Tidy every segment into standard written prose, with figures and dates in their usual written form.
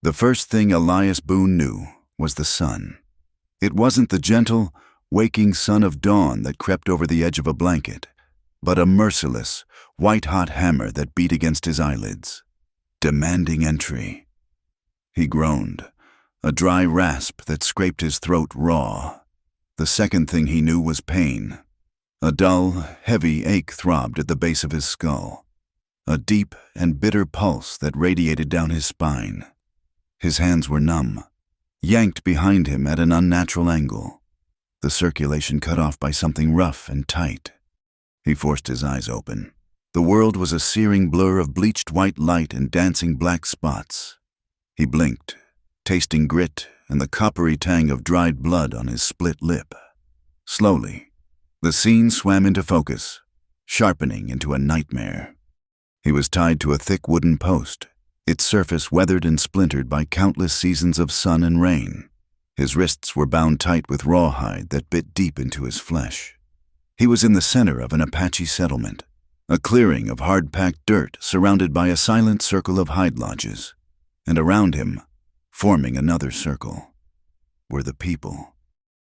The first thing Elias Boone knew was the sun. It wasn't the gentle, waking sun of dawn that crept over the edge of a blanket, but a merciless, white-hot hammer that beat against his eyelids, demanding entry. He groaned, a dry rasp that scraped his throat raw. The second thing he knew was pain. A dull, heavy ache throbbed at the base of his skull, a deep and bitter pulse that radiated down his spine. His hands were numb, yanked behind him at an unnatural angle, the circulation cut off by something rough and tight. He forced his eyes open. The world was a searing blur of bleached white light and dancing black spots. He blinked, tasting grit and the coppery tang of dried blood on his split lip. Slowly, the scene swam into focus, sharpening into a nightmare. He was tied to a thick wooden post, its surface weathered and splintered by countless seasons of sun and rain. His wrists were bound tight with rawhide that bit deep into his flesh. He was in the center of an Apache settlement, a clearing of hard-packed dirt surrounded by a silent circle of hide lodges, and around him, forming another circle, were the people.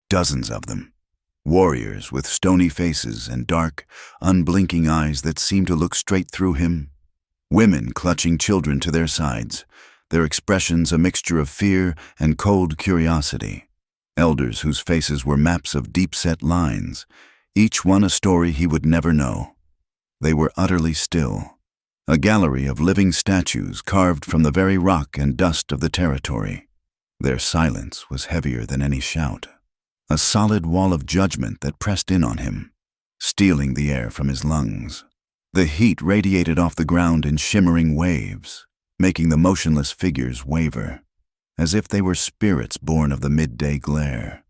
Dozens of them, warriors with stony faces and dark, unblinking eyes that seemed to look straight through him. Women clutching children to their sides, their expressions a mixture of fear and cold curiosity. Elders whose faces were maps of deep-set lines, each one a story he would never know. They were utterly still, a gallery of living statues carved from the very rock and dust of the territory. Their silence was heavier than any shout, a solid wall of judgment that pressed in on him, stealing the air from his lungs. The heat radiated off the ground in shimmering waves, making the motionless figures waver, as if they were spirits born of the midday glare.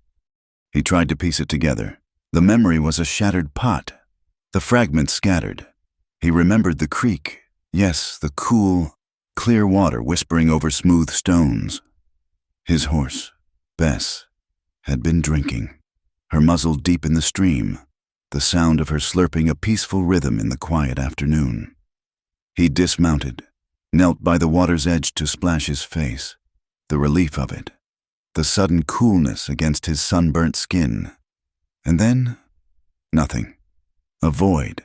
He tried to piece it together. The memory was a shattered pot, the fragments scattered. He remembered the creek, yes, the cool, clear water whispering over smooth stones. His horse, Bess, had been drinking, her muzzle deep in the stream, the sound of her slurping a peaceful rhythm in the quiet afternoon. He dismounted, knelt by the water's edge to splash his face, the relief of it, the sudden coolness against his sunburnt skin. And then, nothing. A void,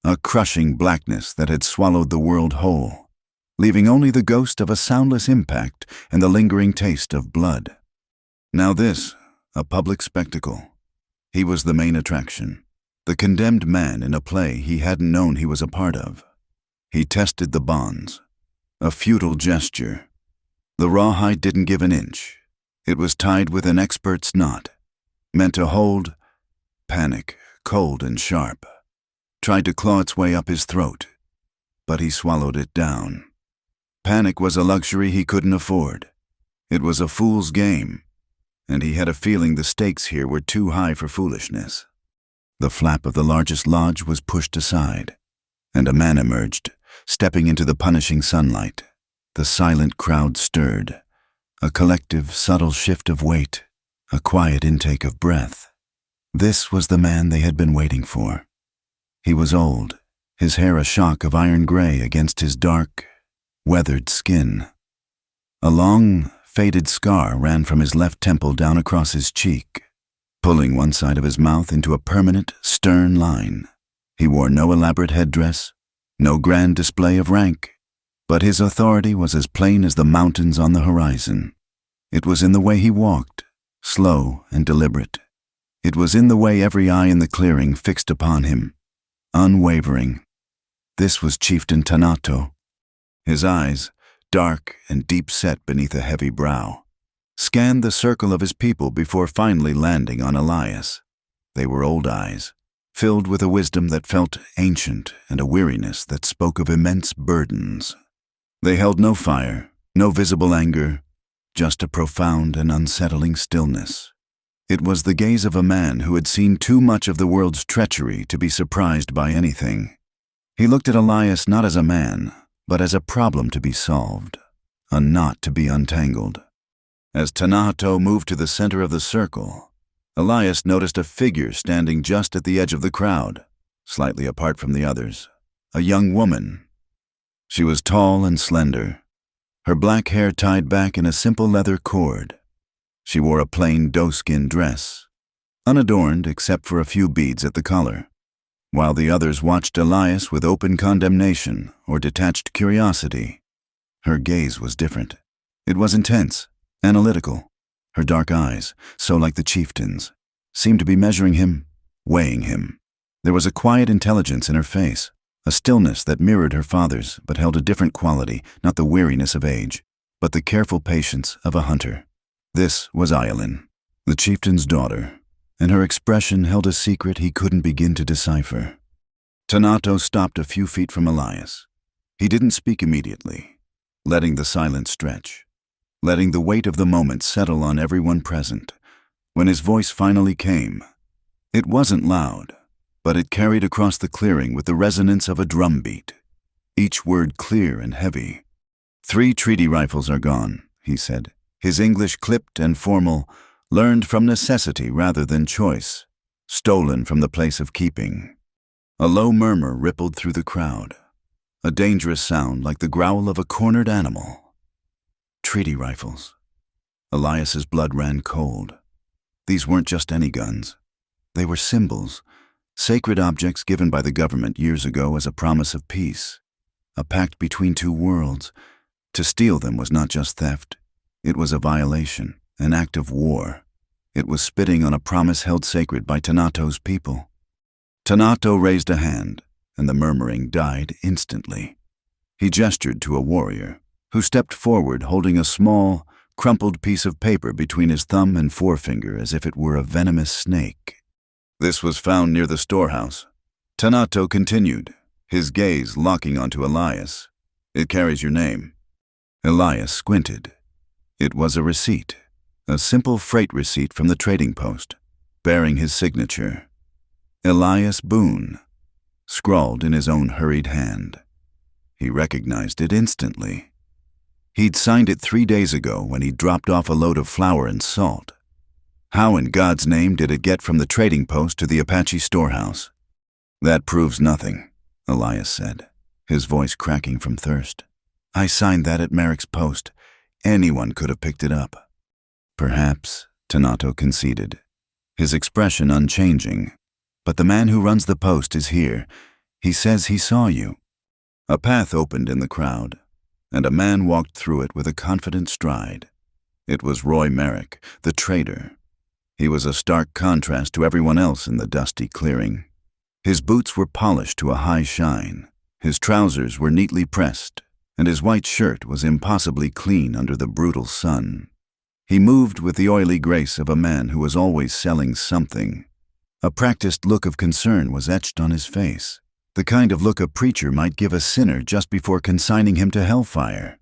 a crushing blackness that had swallowed the world whole, leaving only the ghost of a soundless impact and the lingering taste of blood. Now this, a public spectacle. He was the main attraction, the condemned man in a play he hadn't known he was a part of. He tested the bonds, a futile gesture. The rawhide didn't give an inch. It was tied with an expert's knot, meant to hold. Panic, cold and sharp, tried to claw its way up his throat, but he swallowed it down. Panic was a luxury he couldn't afford. It was a fool's game, and he had a feeling the stakes here were too high for foolishness. The flap of the largest lodge was pushed aside, and a man emerged, stepping into the punishing sunlight. The silent crowd stirred, a collective, subtle shift of weight, a quiet intake of breath. This was the man they had been waiting for. He was old, his hair a shock of iron gray against his dark, weathered skin. A long, faded scar ran from his left temple down across his cheek, pulling one side of his mouth into a permanent, stern line. He wore no elaborate headdress, no grand display of rank, but his authority was as plain as the mountains on the horizon. It was in the way he walked, slow and deliberate. It was in the way every eye in the clearing fixed upon him, unwavering. This was Chieftain Tanato. His eyes, dark and deep-set beneath a heavy brow, scanned the circle of his people before finally landing on Elias. They were old eyes, filled with a wisdom that felt ancient and a weariness that spoke of immense burdens. They held no fire, no visible anger, just a profound and unsettling stillness. It was the gaze of a man who had seen too much of the world's treachery to be surprised by anything. He looked at Elias not as a man, but as a problem to be solved, a knot to be untangled. As Tanato moved to the center of the circle, Elias noticed a figure standing just at the edge of the crowd, slightly apart from the others, a young woman. She was tall and slender, her black hair tied back in a simple leather cord. She wore a plain doeskin dress, unadorned except for a few beads at the collar, while the others watched Elias with open condemnation or detached curiosity. Her gaze was different. It was intense, analytical. Her dark eyes, so like the chieftain's, seemed to be measuring him, weighing him. There was a quiet intelligence in her face, a stillness that mirrored her father's but held a different quality, not the weariness of age, but the careful patience of a hunter. This was Ayelin, the chieftain's daughter, and her expression held a secret he couldn't begin to decipher. Tanato stopped a few feet from Elias. He didn't speak immediately, letting the silence stretch, letting the weight of the moment settle on everyone present. When his voice finally came, it wasn't loud, but it carried across the clearing with the resonance of a drumbeat, each word clear and heavy. 3 treaty rifles are gone, he said, his English clipped and formal, learned from necessity rather than choice, stolen from the place of keeping. A low murmur rippled through the crowd, a dangerous sound like the growl of a cornered animal. Treaty rifles. Elias's blood ran cold. These weren't just any guns. They were symbols, sacred objects given by the government years ago as a promise of peace, a pact between 2 worlds. To steal them was not just theft. It was a violation, an act of war. It was spitting on a promise held sacred by Tanato's people. Tanato raised a hand, and the murmuring died instantly. He gestured to a warrior, who stepped forward holding a small, crumpled piece of paper between his thumb and forefinger as if it were a venomous snake. This was found near the storehouse. Tanato continued, his gaze locking onto Elias. It carries your name. Elias squinted. It was a receipt, a simple freight receipt from the trading post, bearing his signature. Elias Boone, scrawled in his own hurried hand. He recognized it instantly. He'd signed it 3 days ago when he dropped off a load of flour and salt. How in God's name did it get from the trading post to the Apache storehouse? That proves nothing, Elias said, his voice cracking from thirst. I signed that at Merrick's post. Anyone could have picked it up. Perhaps, Tanato conceded, his expression unchanging. But the man who runs the post is here. He says he saw you. A path opened in the crowd, and a man walked through it with a confident stride. It was Roy Merrick, the trader. He was a stark contrast to everyone else in the dusty clearing. His boots were polished to a high shine, his trousers were neatly pressed, and his white shirt was impossibly clean under the brutal sun. He moved with the oily grace of a man who was always selling something. A practiced look of concern was etched on his face, the kind of look a preacher might give a sinner just before consigning him to hellfire.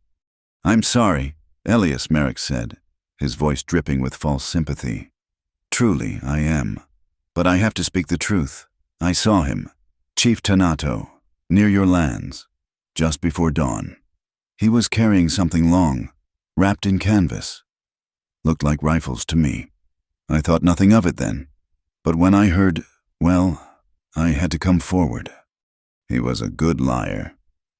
I'm sorry, Elias Merrick said, his voice dripping with false sympathy. Truly, I am. But I have to speak the truth. I saw him, Chief Tanato, near your lands, just before dawn. He was carrying something long, wrapped in canvas. Looked like rifles to me. I thought nothing of it then. But when I heard, well, I had to come forward. He was a good liar.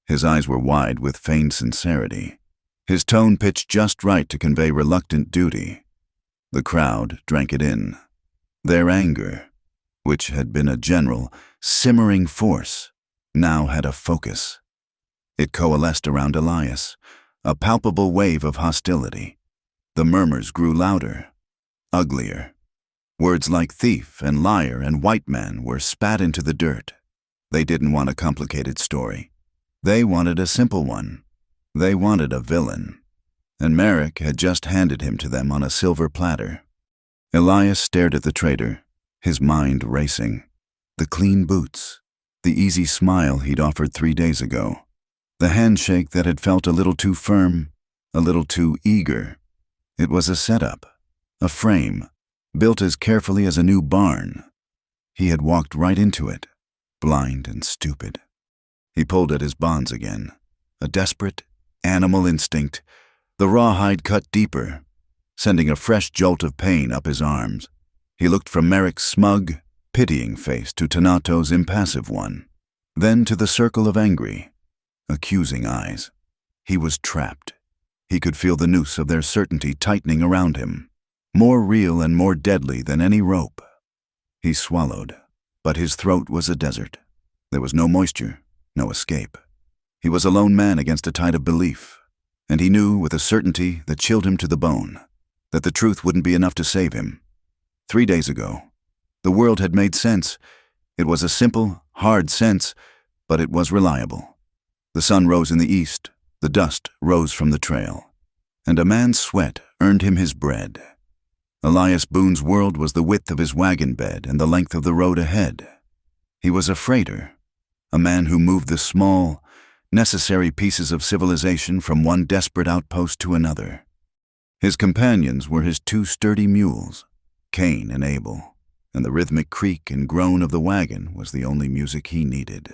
His eyes were wide with feigned sincerity. His tone pitched just right to convey reluctant duty. The crowd drank it in. Their anger, which had been a general, simmering force, now had a focus. It coalesced around Elias, a palpable wave of hostility. The murmurs grew louder, uglier. Words like thief and liar and white man were spat into the dirt. They didn't want a complicated story. They wanted a simple one. They wanted a villain. And Merrick had just handed him to them on a silver platter. Elias stared at the trader, his mind racing. The clean boots, the easy smile he'd offered 3 days ago, the handshake that had felt a little too firm, a little too eager. It was a setup, a frame, built as carefully as a new barn. He had walked right into it, blind and stupid. He pulled at his bonds again, a desperate, animal instinct. The rawhide cut deeper, sending a fresh jolt of pain up his arms. He looked from Merrick's smug, pitying face to Tanato's impassive one, then to the circle of angry, accusing eyes. He was trapped. He could feel the noose of their certainty tightening around him, more real and more deadly than any rope. He swallowed, but his throat was a desert. There was no moisture, no escape. He was a lone man against a tide of belief, and he knew with a certainty that chilled him to the bone that the truth wouldn't be enough to save him. 3 days ago, the world had made sense. It was a simple, hard sense, but it was reliable. The sun rose in the east, the dust rose from the trail, and a man's sweat earned him his bread. Elias Boone's world was the width of his wagon bed and the length of the road ahead. He was a freighter, a man who moved the small, necessary pieces of civilization from one desperate outpost to another. His companions were his 2 sturdy mules, Cain and Abel, and the rhythmic creak and groan of the wagon was the only music he needed.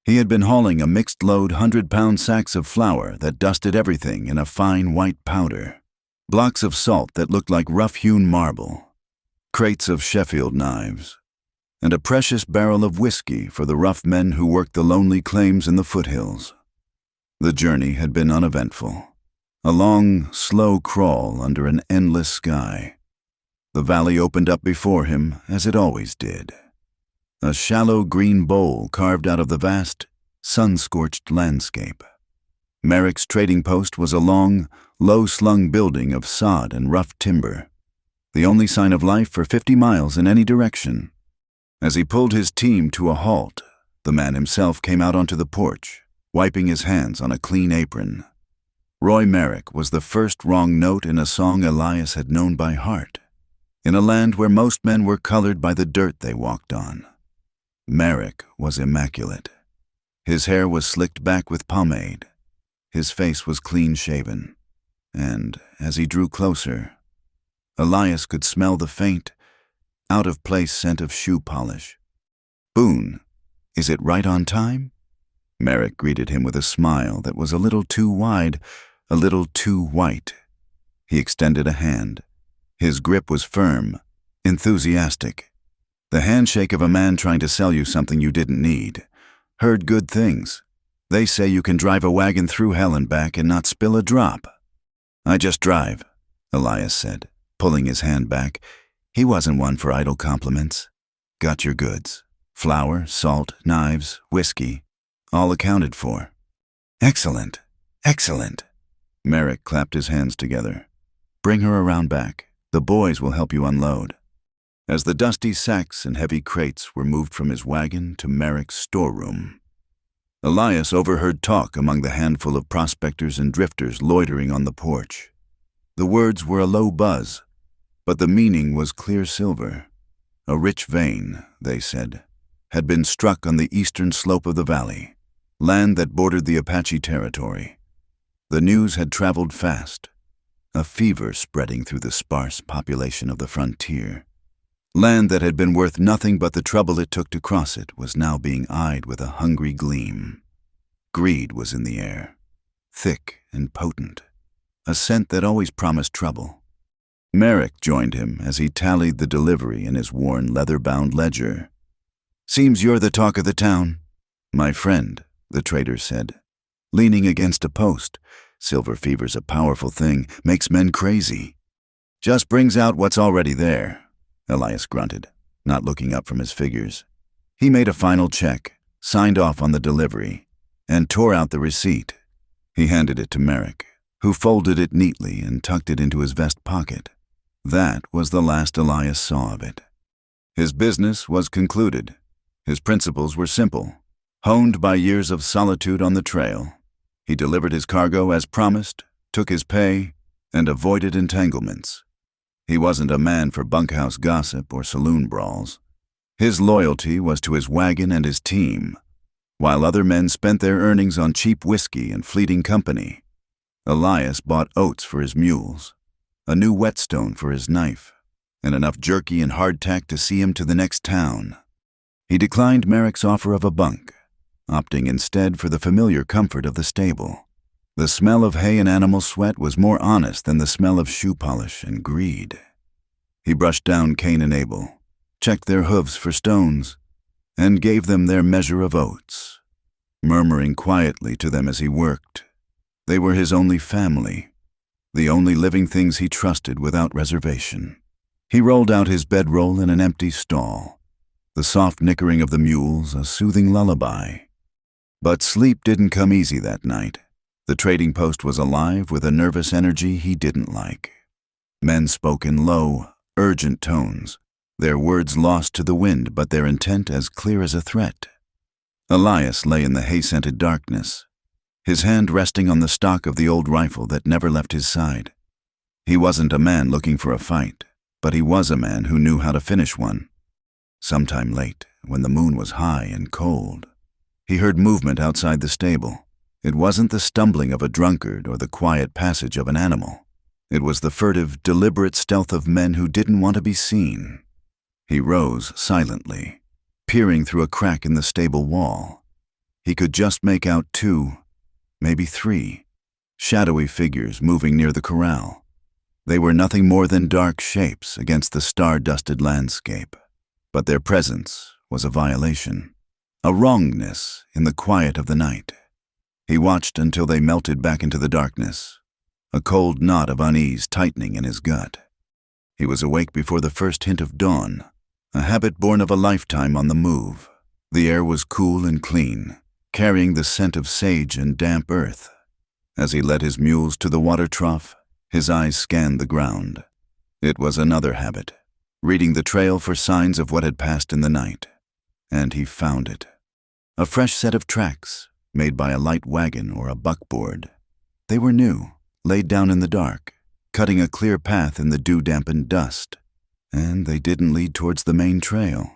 He had been hauling a mixed-load 100-pound sacks of flour that dusted everything in a fine white powder, blocks of salt that looked like rough-hewn marble, crates of Sheffield knives, and a precious barrel of whiskey for the rough men who worked the lonely claims in the foothills. The journey had been uneventful, a long, slow crawl under an endless sky. The valley opened up before him as it always did. A shallow green bowl carved out of the vast, sun-scorched landscape. Merrick's trading post was a long, low-slung building of sod and rough timber, the only sign of life for 50 miles in any direction. As he pulled his team to a halt, the man himself came out onto the porch, wiping his hands on a clean apron. Roy Merrick was the first wrong note in a song Elias had known by heart, in a land where most men were colored by the dirt they walked on. Merrick was immaculate. His hair was slicked back with pomade. His face was clean-shaven, and as he drew closer, Elias could smell the faint, out-of-place scent of shoe polish. "Boone, is it right on time?" Merrick greeted him with a smile that was a little too wide, a little too white. He extended a hand. His grip was firm, enthusiastic. The handshake of a man trying to sell you something you didn't need. "Heard good things. They say you can drive a wagon through hell and back and not spill a drop." "I just drive," Elias said, pulling his hand back. He wasn't one for idle compliments. "Got your goods. Flour, salt, knives, whiskey. All accounted for." "Excellent. Excellent." Merrick clapped his hands together. "Bring her around back. The boys will help you unload." As the dusty sacks and heavy crates were moved from his wagon to Merrick's storeroom, Elias overheard talk among the handful of prospectors and drifters loitering on the porch. The words were a low buzz, but the meaning was clear silver. A rich vein, they said, had been struck on the eastern slope of the valley, land that bordered the Apache territory. The news had traveled fast, a fever spreading through the sparse population of the frontier. Land that had been worth nothing but the trouble it took to cross it was now being eyed with a hungry gleam. Greed was in the air, thick and potent, a scent that always promised trouble. Merrick joined him as he tallied the delivery in his worn leather-bound ledger. "Seems you're the talk of the town." "My friend," the trader said, leaning against a post. "Silver fever's a powerful thing, makes men crazy." "Just brings out what's already there," Elias grunted, not looking up from his figures. He made a final check, signed off on the delivery, and tore out the receipt. He handed it to Merrick, who folded it neatly and tucked it into his vest pocket. That was the last Elias saw of it. His business was concluded. His principles were simple, honed by years of solitude on the trail. He delivered his cargo as promised, took his pay, and avoided entanglements. He wasn't a man for bunkhouse gossip or saloon brawls. His loyalty was to his wagon and his team, while other men spent their earnings on cheap whiskey and fleeting company. Elias bought oats for his mules, a new whetstone for his knife, and enough jerky and hardtack to see him to the next town. He declined Merrick's offer of a bunk, opting instead for the familiar comfort of the stable. The smell of hay and animal sweat was more honest than the smell of shoe polish and greed. He brushed down Cain and Abel, checked their hooves for stones, and gave them their measure of oats, murmuring quietly to them as he worked. They were his only family, the only living things he trusted without reservation. He rolled out his bedroll in an empty stall, the soft nickering of the mules a soothing lullaby. But sleep didn't come easy that night. The trading post was alive with a nervous energy he didn't like. Men spoke in low, urgent tones, their words lost to the wind but their intent as clear as a threat. Elias lay in the hay-scented darkness, his hand resting on the stock of the old rifle that never left his side. He wasn't a man looking for a fight, but he was a man who knew how to finish one. Sometime late, when the moon was high and cold, he heard movement outside the stable. It wasn't the stumbling of a drunkard or the quiet passage of an animal. It was the furtive, deliberate stealth of men who didn't want to be seen. He rose silently, peering through a crack in the stable wall. He could just make out 2, maybe 3, shadowy figures moving near the corral. They were nothing more than dark shapes against the star-dusted landscape, but their presence was a violation, a wrongness in the quiet of the night. He watched until they melted back into the darkness, a cold knot of unease tightening in his gut. He was awake before the first hint of dawn, a habit born of a lifetime on the move. The air was cool and clean, carrying the scent of sage and damp earth. As he led his mules to the water trough, his eyes scanned the ground. It was another habit, reading the trail for signs of what had passed in the night. And he found it. A fresh set of tracks, made by a light wagon or a buckboard. They were new, laid down in the dark, cutting a clear path in the dew-dampened dust. And they didn't lead towards the main trail.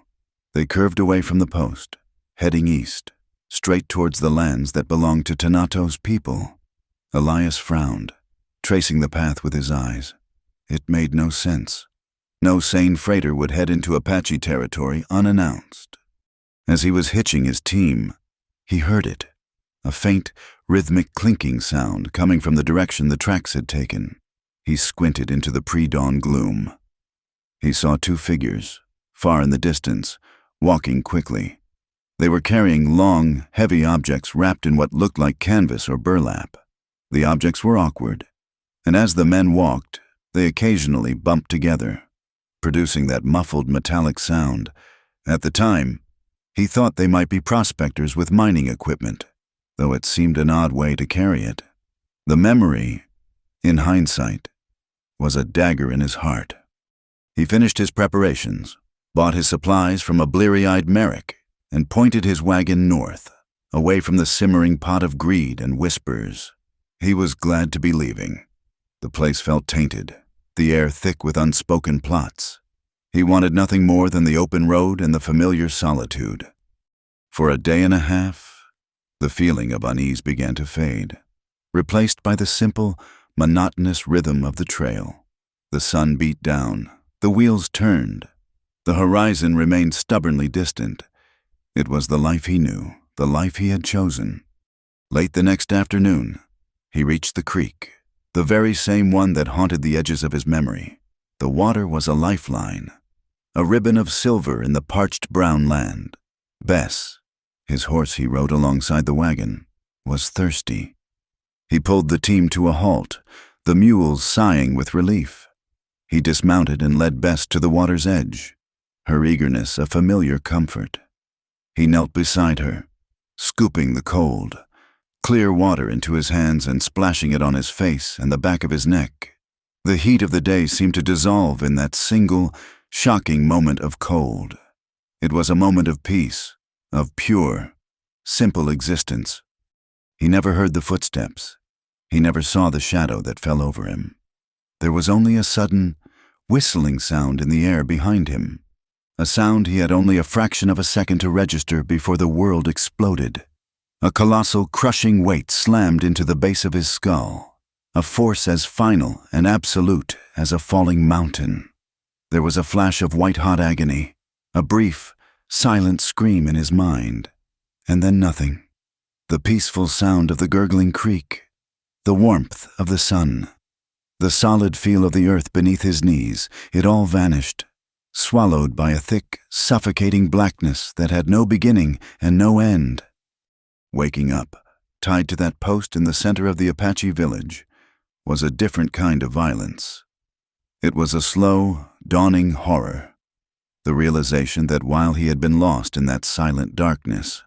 They curved away from the post, heading east, straight towards the lands that belonged to Tanato's people. Elias frowned, tracing the path with his eyes. It made no sense. No sane freighter would head into Apache territory unannounced. As he was hitching his team, he heard it, a faint, rhythmic clinking sound coming from the direction the tracks had taken. He squinted into the pre-dawn gloom. He saw 2 figures, far in the distance, walking quickly. They were carrying long, heavy objects wrapped in what looked like canvas or burlap. The objects were awkward, and as the men walked, they occasionally bumped together, producing that muffled metallic sound. At the time, he thought they might be prospectors with mining equipment, though it seemed an odd way to carry it. The memory, in hindsight, was a dagger in his heart. He finished his preparations, bought his supplies from a bleary-eyed Merrick, and pointed his wagon north, away from the simmering pot of greed and whispers. He was glad to be leaving. The place felt tainted, the air thick with unspoken plots. He wanted nothing more than the open road and the familiar solitude. For a day and a half, the feeling of unease began to fade, replaced by the simple, monotonous rhythm of the trail. The sun beat down, the wheels turned. The horizon remained stubbornly distant. It was the life he knew, the life he had chosen. Late the next afternoon, he reached the creek, the very same one that haunted the edges of his memory. The water was a lifeline, a ribbon of silver in the parched brown land. Bess, his horse he rode alongside the wagon, was thirsty. He pulled the team to a halt, the mules sighing with relief. He dismounted and led Bess to the water's edge, her eagerness a familiar comfort. He knelt beside her, scooping the cold, clear water into his hands and splashing it on his face and the back of his neck. The heat of the day seemed to dissolve in that single, shocking moment of cold. It was a moment of peace, of pure, simple existence. He never heard the footsteps. He never saw the shadow that fell over him. There was only a sudden, whistling sound in the air behind him, a sound he had only a fraction of a second to register before the world exploded. A colossal, crushing weight slammed into the base of his skull, a force as final and absolute as a falling mountain. There was a flash of white-hot agony, a brief, silent scream in his mind, and then nothing. The peaceful sound of the gurgling creek, the warmth of the sun, the solid feel of the earth beneath his knees, it all vanished, swallowed by a thick, suffocating blackness that had no beginning and no end. Waking up, tied to that post in the center of the Apache village, was a different kind of violence. It was a slow, dawning horror, the realization that while he had been lost in that silent darkness,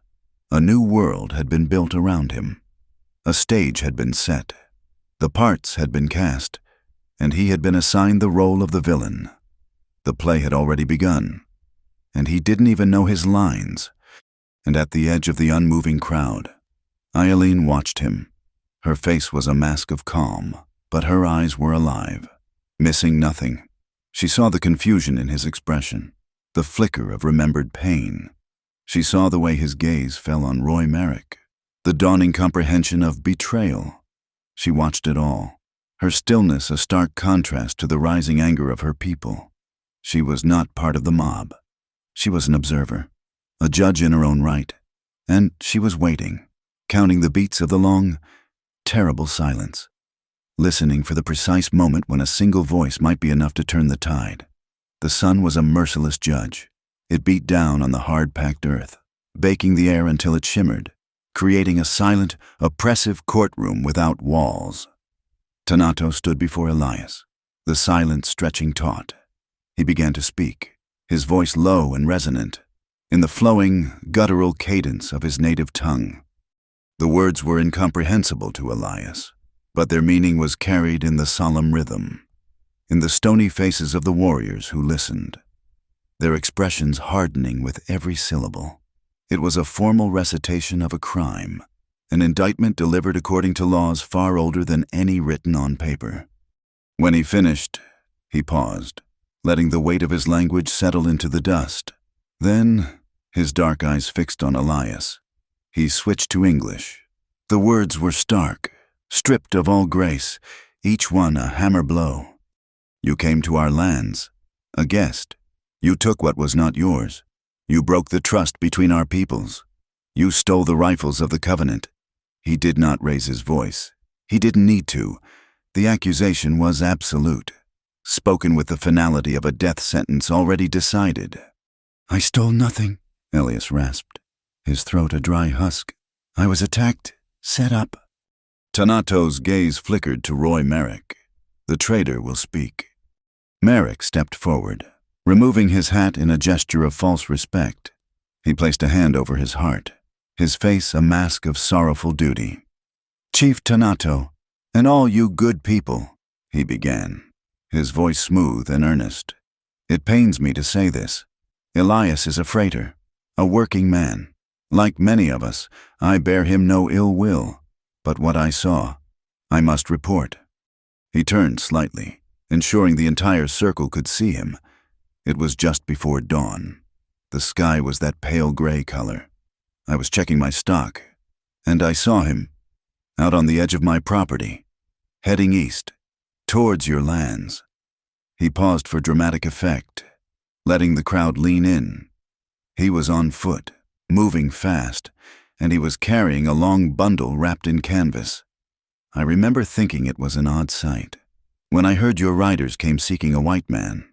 a new world had been built around him. A stage had been set, the parts had been cast, and he had been assigned the role of the villain. The play had already begun, and he didn't even know his lines. And at the edge of the unmoving crowd, Eileen watched him. Her face was a mask of calm, but her eyes were alive, missing nothing. She saw the confusion in his expression, the flicker of remembered pain. She saw the way his gaze fell on Roy Merrick, the dawning comprehension of betrayal. She watched it all, her stillness a stark contrast to the rising anger of her people. She was not part of the mob. She was an observer, a judge in her own right, and she was waiting, counting the beats of the long, terrible silence, listening for the precise moment when a single voice might be enough to turn the tide. The sun was a merciless judge. It beat down on the hard-packed earth, baking the air until it shimmered, creating a silent, oppressive courtroom without walls. Tanato stood before Elias, the silence stretching taut. He began to speak, his voice low and resonant, in the flowing, guttural cadence of his native tongue. The words were incomprehensible to Elias, but their meaning was carried in the solemn rhythm, in the stony faces of the warriors who listened, their expressions hardening with every syllable. It was a formal recitation of a crime, an indictment delivered according to laws far older than any written on paper. When he finished, he paused, letting the weight of his language settle into the dust. Then, his dark eyes fixed on Elias, he switched to English. The words were stark, stripped of all grace, each one a hammer blow. You came to our lands, a guest. You took what was not yours. You broke the trust between our peoples. You stole the rifles of the covenant. He did not raise his voice. He didn't need to. The accusation was absolute, spoken with the finality of a death sentence already decided. I stole nothing, Elias rasped, his throat a dry husk. I was attacked, set up. Tanato's gaze flickered to Roy Merrick. The traitor will speak. Merrick stepped forward, removing his hat in a gesture of false respect. He placed a hand over his heart, his face a mask of sorrowful duty. Chief Tanato, and all you good people, he began, his voice smooth and earnest. It pains me to say this. Elias is a freighter, a working man. Like many of us, I bear him no ill will, but what I saw, I must report. He turned slightly, ensuring the entire circle could see him. It was just before dawn. The sky was that pale gray color. I was checking my stock, and I saw him, out on the edge of my property, heading east, towards your lands. He paused for dramatic effect, letting the crowd lean in. He was on foot, moving fast, and he was carrying a long bundle wrapped in canvas. I remember thinking it was an odd sight. When I heard your riders came seeking a white man,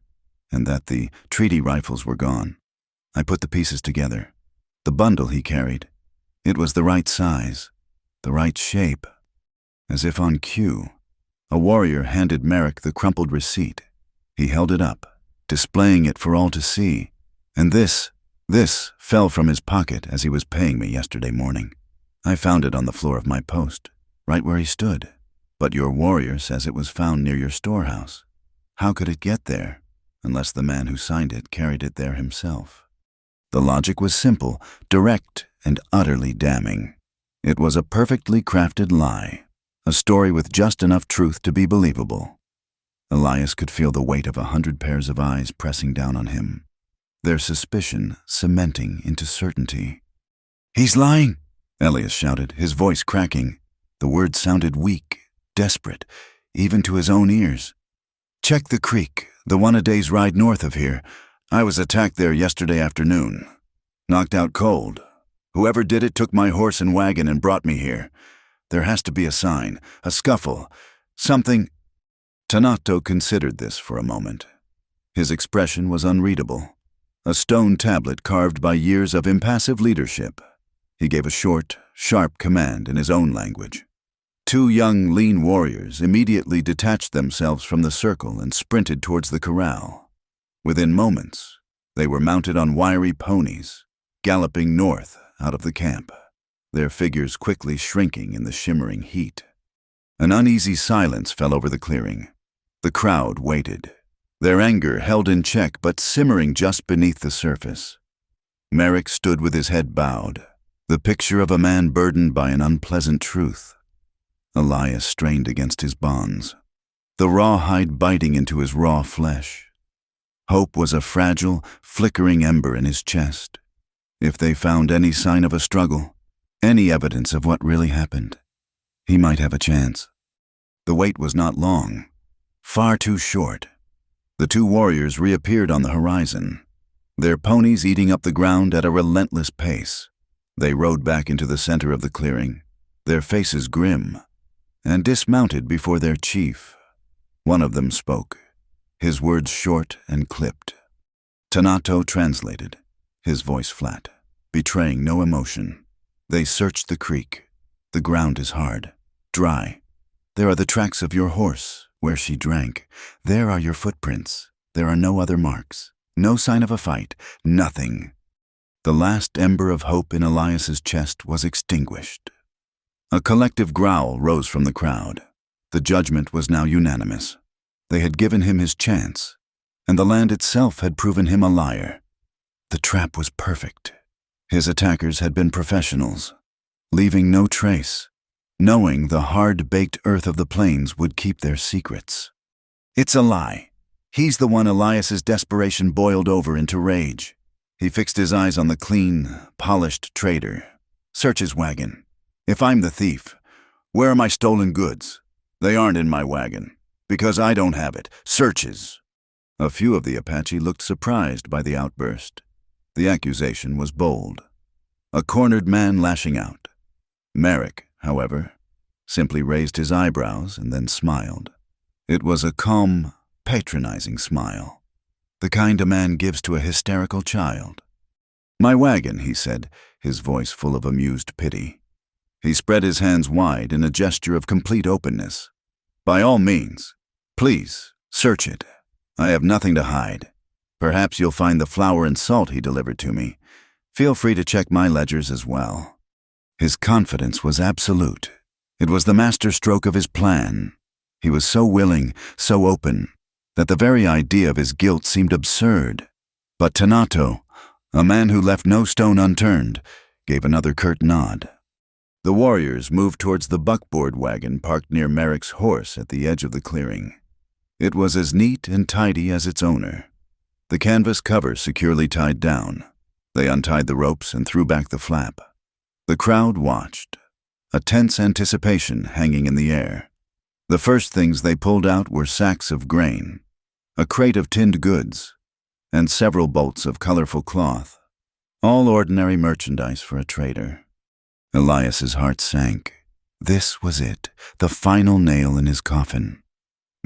and that the treaty rifles were gone, I put the pieces together. The bundle he carried, it was the right size, the right shape. As if on cue, a warrior handed Merrick the crumpled receipt. He held it up, displaying it for all to see, and this fell from his pocket as he was paying me yesterday morning. I found it on the floor of my post, right where he stood, but your warrior says it was found near your storehouse. How could it get there, unless the man who signed it carried it there himself? The logic was simple, direct, and utterly damning. It was a perfectly crafted lie, a story with just enough truth to be believable. Elias could feel the weight of 100 pairs of eyes pressing down on him, their suspicion cementing into certainty. He's lying, Elias shouted, his voice cracking. The words sounded weak, desperate, even to his own ears. Check the creek, the one a day's ride north of here. I was attacked there yesterday afternoon. Knocked out cold. Whoever did it took my horse and wagon and brought me here. There has to be a sign, a scuffle, something. Tanato considered this for a moment. His expression was unreadable. A stone tablet carved by years of impassive leadership. He gave a short, sharp command in his own language. 2 young, lean warriors immediately detached themselves from the circle and sprinted towards the corral. Within moments, they were mounted on wiry ponies, galloping north out of the camp, their figures quickly shrinking in the shimmering heat. An uneasy silence fell over the clearing. The crowd waited, their anger held in check but simmering just beneath the surface. Merrick stood with his head bowed, the picture of a man burdened by an unpleasant truth. Elias strained against his bonds, the rawhide biting into his raw flesh. Hope was a fragile, flickering ember in his chest. If they found any sign of a struggle, any evidence of what really happened, he might have a chance. The wait was not long, far too short. The 2 warriors reappeared on the horizon, their ponies eating up the ground at a relentless pace. They rode back into the center of the clearing, their faces grim, and dismounted before their chief. One of them spoke, his words short and clipped. Tanato translated, his voice flat, betraying no emotion. They searched the creek. The ground is hard, dry. There are the tracks of your horse, where she drank. There are your footprints. There are no other marks. No sign of a fight. Nothing. The last ember of hope in Elias's chest was extinguished. A collective growl rose from the crowd. The judgment was now unanimous. They had given him his chance, and the land itself had proven him a liar. The trap was perfect. His attackers had been professionals, leaving no trace, knowing the hard-baked earth of the plains would keep their secrets. It's a lie. He's the one Elias's desperation boiled over into rage. He fixed his eyes on the clean, polished trader. Search his wagon. If I'm the thief, where are my stolen goods? They aren't in my wagon, because I don't have it. Searches. A few of the Apache looked surprised by the outburst. The accusation was bold. A cornered man lashing out. Merrick, however, simply raised his eyebrows and then smiled. It was a calm, patronizing smile, the kind a man gives to a hysterical child. My wagon, he said, his voice full of amused pity. He spread his hands wide in a gesture of complete openness. By all means, please, search it. I have nothing to hide. Perhaps you'll find the flour and salt he delivered to me. Feel free to check my ledgers as well. His confidence was absolute. It was the masterstroke of his plan. He was so willing, so open, that the very idea of his guilt seemed absurd. But Tanato, a man who left no stone unturned, gave another curt nod. The warriors moved towards the buckboard wagon parked near Merrick's horse at the edge of the clearing. It was as neat and tidy as its owner. The canvas cover securely tied down. They untied the ropes and threw back the flap. The crowd watched, a tense anticipation hanging in the air. The first things they pulled out were sacks of grain, a crate of tinned goods, and several bolts of colorful cloth, all ordinary merchandise for a trader. Elias's heart sank. This was it, the final nail in his coffin.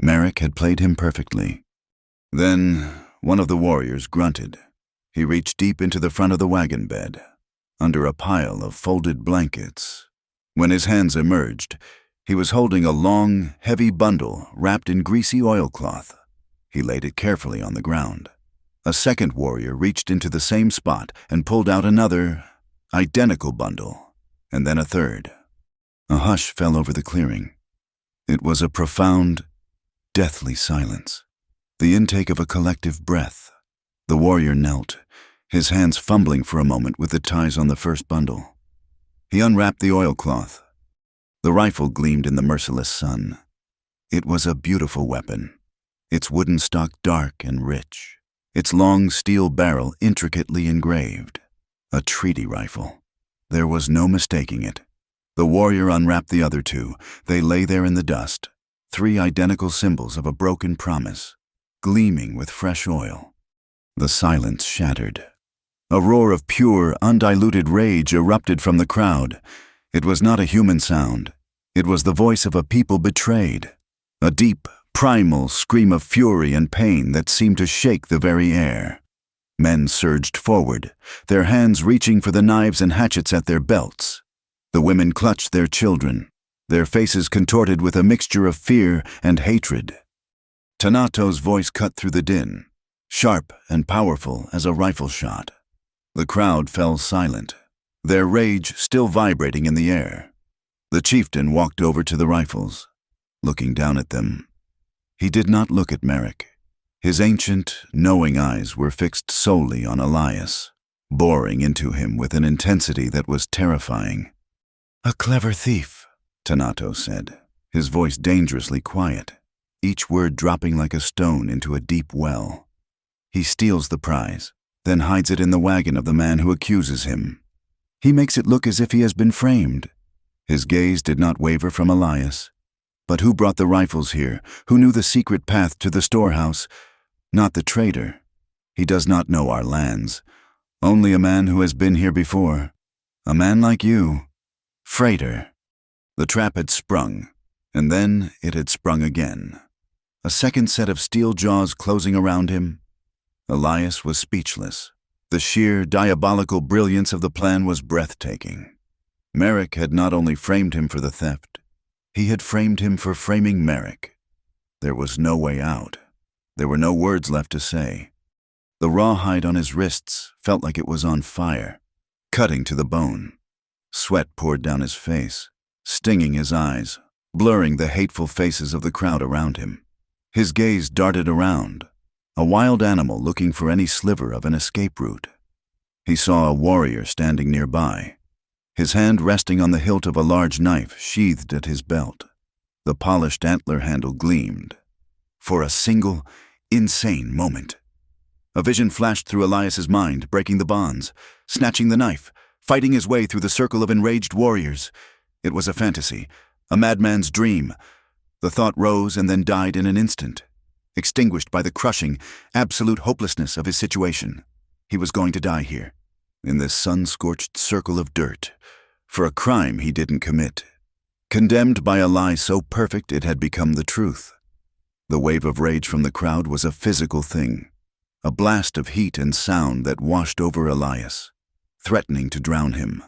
Merrick had played him perfectly. Then one of the warriors grunted. He reached deep into the front of the wagon bed, under a pile of folded blankets. When his hands emerged, he was holding a long, heavy bundle wrapped in greasy oilcloth. He laid it carefully on the ground. A second warrior reached into the same spot and pulled out another, identical bundle, and then a third. A hush fell over the clearing. It was a profound, deathly silence, the intake of a collective breath. The warrior knelt, his hands fumbling for a moment with the ties on the first bundle. He unwrapped the oilcloth. The rifle gleamed in the merciless sun. It was a beautiful weapon, its wooden stock dark and rich, its long steel barrel intricately engraved. A treaty rifle. There was no mistaking it. The warrior unwrapped the other two. They lay there in the dust, 3 identical symbols of a broken promise, gleaming with fresh oil. The silence shattered. A roar of pure, undiluted rage erupted from the crowd. It was not a human sound. It was the voice of a people betrayed, a deep, primal scream of fury and pain that seemed to shake the very air. Men surged forward, their hands reaching for the knives and hatchets at their belts. The women clutched their children, their faces contorted with a mixture of fear and hatred. Tanato's voice cut through the din, sharp and powerful as a rifle shot. The crowd fell silent, their rage still vibrating in the air. The chieftain walked over to the rifles, looking down at them. He did not look at Merrick. His ancient, knowing eyes were fixed solely on Elias, boring into him with an intensity that was terrifying. "A clever thief," Tanato said, his voice dangerously quiet, each word dropping like a stone into a deep well. "He steals the prize, then hides it in the wagon of the man who accuses him. He makes it look as if he has been framed." His gaze did not waver from Elias. "But who brought the rifles here? Who knew the secret path to the storehouse? Not the trader. He does not know our lands. Only a man who has been here before. A man like you. Freighter." The trap had sprung, and then it had sprung again. A second set of steel jaws closing around him. Elias was speechless. The sheer, diabolical brilliance of the plan was breathtaking. Merrick had not only framed him for the theft, he had framed him for framing Merrick. There was no way out. There were no words left to say. The rawhide on his wrists felt like it was on fire, cutting to the bone. Sweat poured down his face, stinging his eyes, blurring the hateful faces of the crowd around him. His gaze darted around, a wild animal looking for any sliver of an escape route. He saw a warrior standing nearby, his hand resting on the hilt of a large knife sheathed at his belt. The polished antler handle gleamed. For a single, insane moment, a vision flashed through Elias's mind, breaking the bonds, snatching the knife, fighting his way through the circle of enraged warriors. It was a fantasy, a madman's dream. The thought rose and then died in an instant, extinguished by the crushing, absolute hopelessness of his situation. He was going to die here, in this sun-scorched circle of dirt, for a crime he didn't commit, condemned by a lie so perfect it had become the truth. The wave of rage from the crowd was a physical thing, a blast of heat and sound that washed over Elias, threatening to drown him.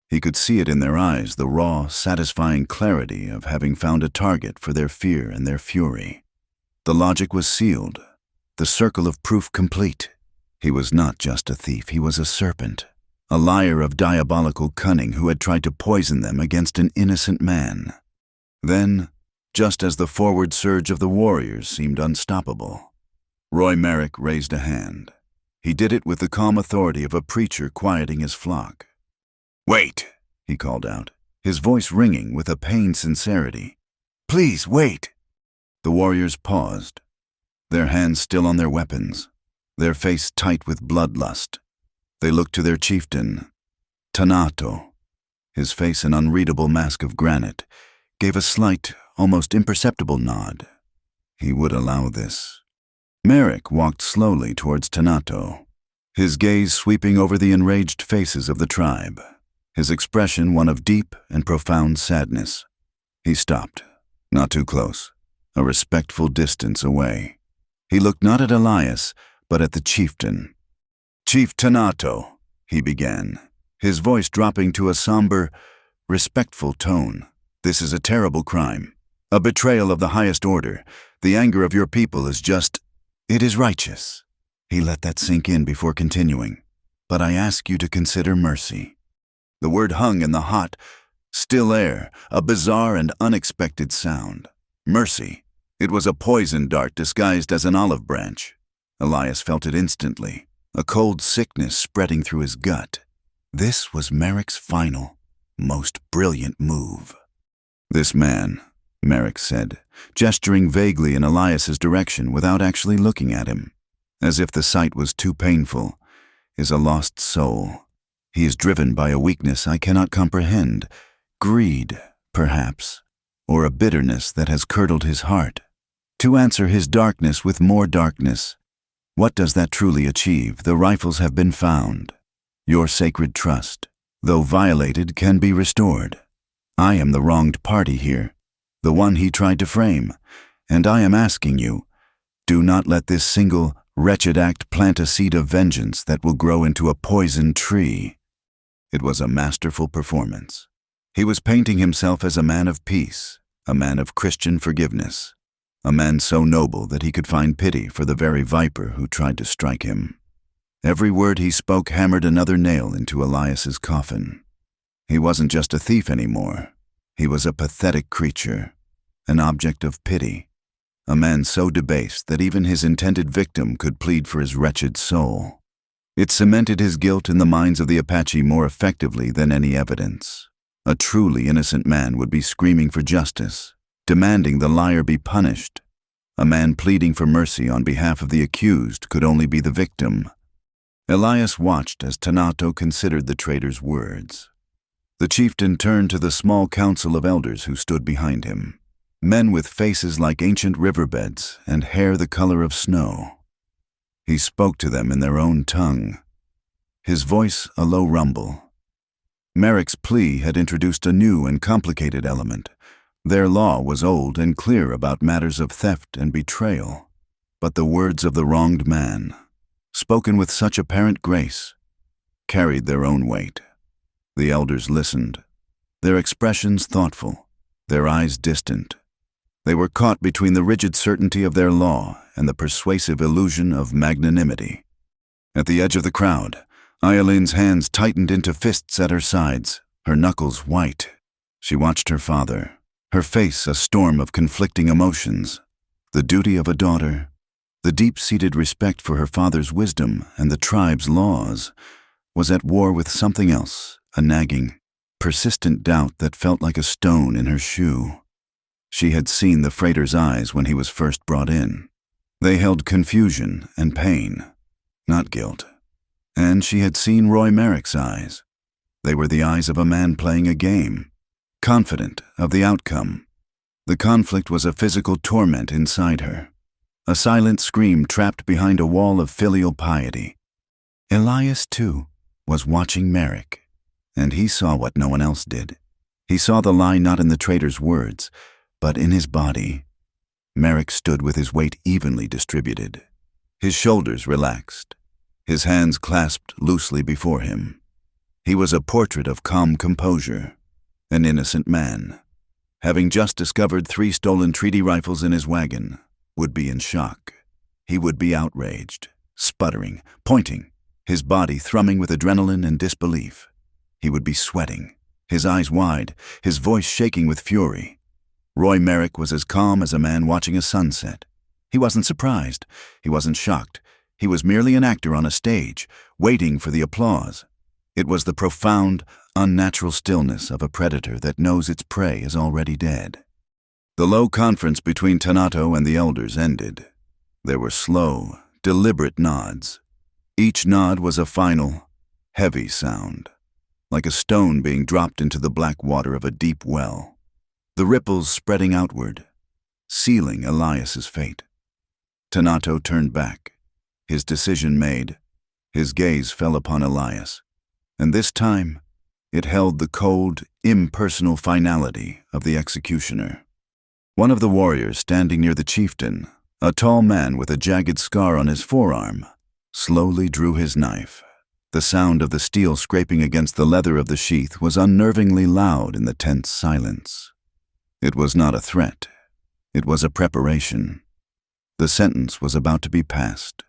He could see it in their eyes, the raw, satisfying clarity of having found a target for their fear and their fury. The logic was sealed, the circle of proof complete. He was not just a thief, he was a serpent, a liar of diabolical cunning who had tried to poison them against an innocent man. Then, just as the forward surge of the warriors seemed unstoppable, Roy Merrick raised a hand. He did it with the calm authority of a preacher quieting his flock. "Wait," he called out, his voice ringing with a pained sincerity. "Please, wait." The warriors paused, their hands still on their weapons, their face tight with bloodlust. They looked to their chieftain, Tanato. His face, an unreadable mask of granite, gave a slight, almost imperceptible nod. He would allow this. Merrick walked slowly towards Tanato, his gaze sweeping over the enraged faces of the tribe, his expression one of deep and profound sadness. He stopped, not too close, a respectful distance away. He looked not at Elias, but at the chieftain. "Chief Tanato," he began, his voice dropping to a somber, respectful tone. "This is a terrible crime, a betrayal of the highest order. The anger of your people is just, it is righteous." He let that sink in before continuing. "But I ask you to consider mercy." The word hung in the hot, still air, a bizarre and unexpected sound. Mercy. It was a poison dart disguised as an olive branch. Elias felt it instantly, a cold sickness spreading through his gut. This was Merrick's final, most brilliant move. "This man," Merrick said, gesturing vaguely in Elias's direction without actually looking at him, as if the sight was too painful, "is a lost soul. He is driven by a weakness I cannot comprehend, greed, perhaps, or a bitterness that has curdled his heart. To answer his darkness with more darkness. What does that truly achieve? The rifles have been found. Your sacred trust, though violated, can be restored. I am the wronged party here, the one he tried to frame, and I am asking you, do not let this single, wretched act plant a seed of vengeance that will grow into a poisoned tree." It was a masterful performance. He was painting himself as a man of peace, a man of Christian forgiveness, a man so noble that he could find pity for the very viper who tried to strike him. Every word he spoke hammered another nail into Elias's coffin. He wasn't just a thief anymore. He was a pathetic creature, an object of pity, a man so debased that even his intended victim could plead for his wretched soul. It cemented his guilt in the minds of the Apache more effectively than any evidence. A truly innocent man would be screaming for justice, demanding the liar be punished. A man pleading for mercy on behalf of the accused could only be the victim. Elias watched as Tanato considered the traitor's words. The chieftain turned to the small council of elders who stood behind him, men with faces like ancient riverbeds and hair the color of snow. He spoke to them in their own tongue, his voice a low rumble. Merrick's plea had introduced a new and complicated element. Their law was old and clear about matters of theft and betrayal, but the words of the wronged man, spoken with such apparent grace, carried their own weight. The elders listened, their expressions thoughtful, their eyes distant. They were caught between the rigid certainty of their law and the persuasive illusion of magnanimity. At the edge of the crowd, Ayalin's hands tightened into fists at her sides, her knuckles white. She watched her father, her face a storm of conflicting emotions. The duty of a daughter, the deep-seated respect for her father's wisdom and the tribe's laws, was at war with something else, a nagging, persistent doubt that felt like a stone in her shoe. She had seen the freighter's eyes when he was first brought in. They held confusion and pain, not guilt. And she had seen Roy Merrick's eyes. They were the eyes of a man playing a game, confident of the outcome. The conflict was a physical torment inside her, a silent scream trapped behind a wall of filial piety. Elias, too, was watching Merrick, and he saw what no one else did. He saw the lie not in the traitor's words, but in his body. Merrick stood with his weight evenly distributed, his shoulders relaxed, his hands clasped loosely before him. He was a portrait of calm composure, an innocent man, having just discovered 3 stolen treaty rifles in his wagon, would be in shock. He would be outraged, sputtering, pointing, his body thrumming with adrenaline and disbelief. He would be sweating, his eyes wide, his voice shaking with fury. Roy Merrick was as calm as a man watching a sunset. He wasn't surprised. He wasn't shocked. He was merely an actor on a stage, waiting for the applause. It was the profound, unnatural stillness of a predator that knows its prey is already dead. The low conference between Tanato and the elders ended. There were slow, deliberate nods. Each nod was a final, heavy sound, like a stone being dropped into the black water of a deep well, the ripples spreading outward, sealing Elias's fate. Tanato turned back, his decision made. His gaze fell upon Elias, and this time it held the cold, impersonal finality of the executioner. One of the warriors standing near the chieftain, a tall man with a jagged scar on his forearm, slowly drew his knife. The sound of the steel scraping against the leather of the sheath was unnervingly loud in the tense silence. It was not a threat. It was a preparation. The sentence was about to be passed,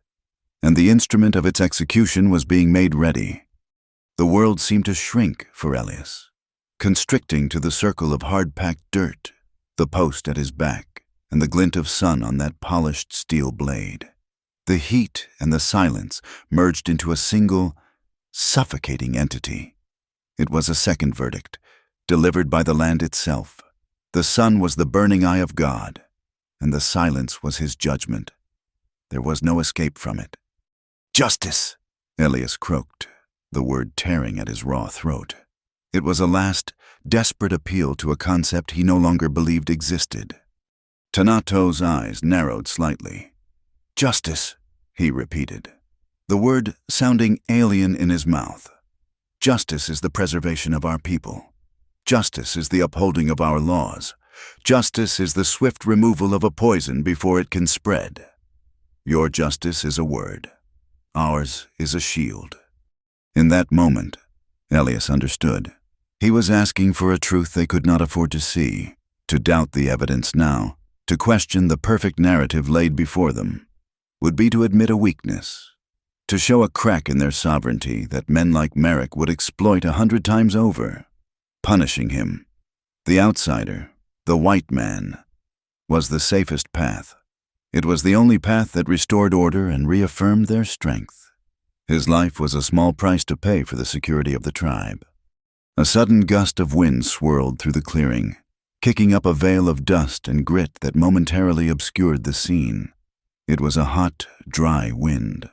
and the instrument of its execution was being made ready. The world seemed to shrink for Elias, constricting to the circle of hard-packed dirt, the post at his back, and the glint of sun on that polished steel blade. The heat and the silence merged into a single, suffocating entity. It was a second verdict, delivered by the land itself. The sun was the burning eye of God, and the silence was his judgment. There was no escape from it. "Justice!" Elias croaked, the word tearing at his raw throat. It was a last, desperate appeal to a concept he no longer believed existed. Tanato's eyes narrowed slightly. "Justice," he repeated, the word sounding alien in his mouth. "Justice is the preservation of our people. Justice is the upholding of our laws. Justice is the swift removal of a poison before it can spread. Your justice is a word. Ours is a shield." In that moment, Elias understood. He was asking for a truth they could not afford to see, to doubt the evidence now, to question the perfect narrative laid before them, would be to admit a weakness, to show a crack in their sovereignty that men like Merrick would exploit 100 times over. Punishing him, the outsider, the white man, was the safest path. It was the only path that restored order and reaffirmed their strength. His life was a small price to pay for the security of the tribe. A sudden gust of wind swirled through the clearing, kicking up a veil of dust and grit that momentarily obscured the scene. It was a hot, dry wind,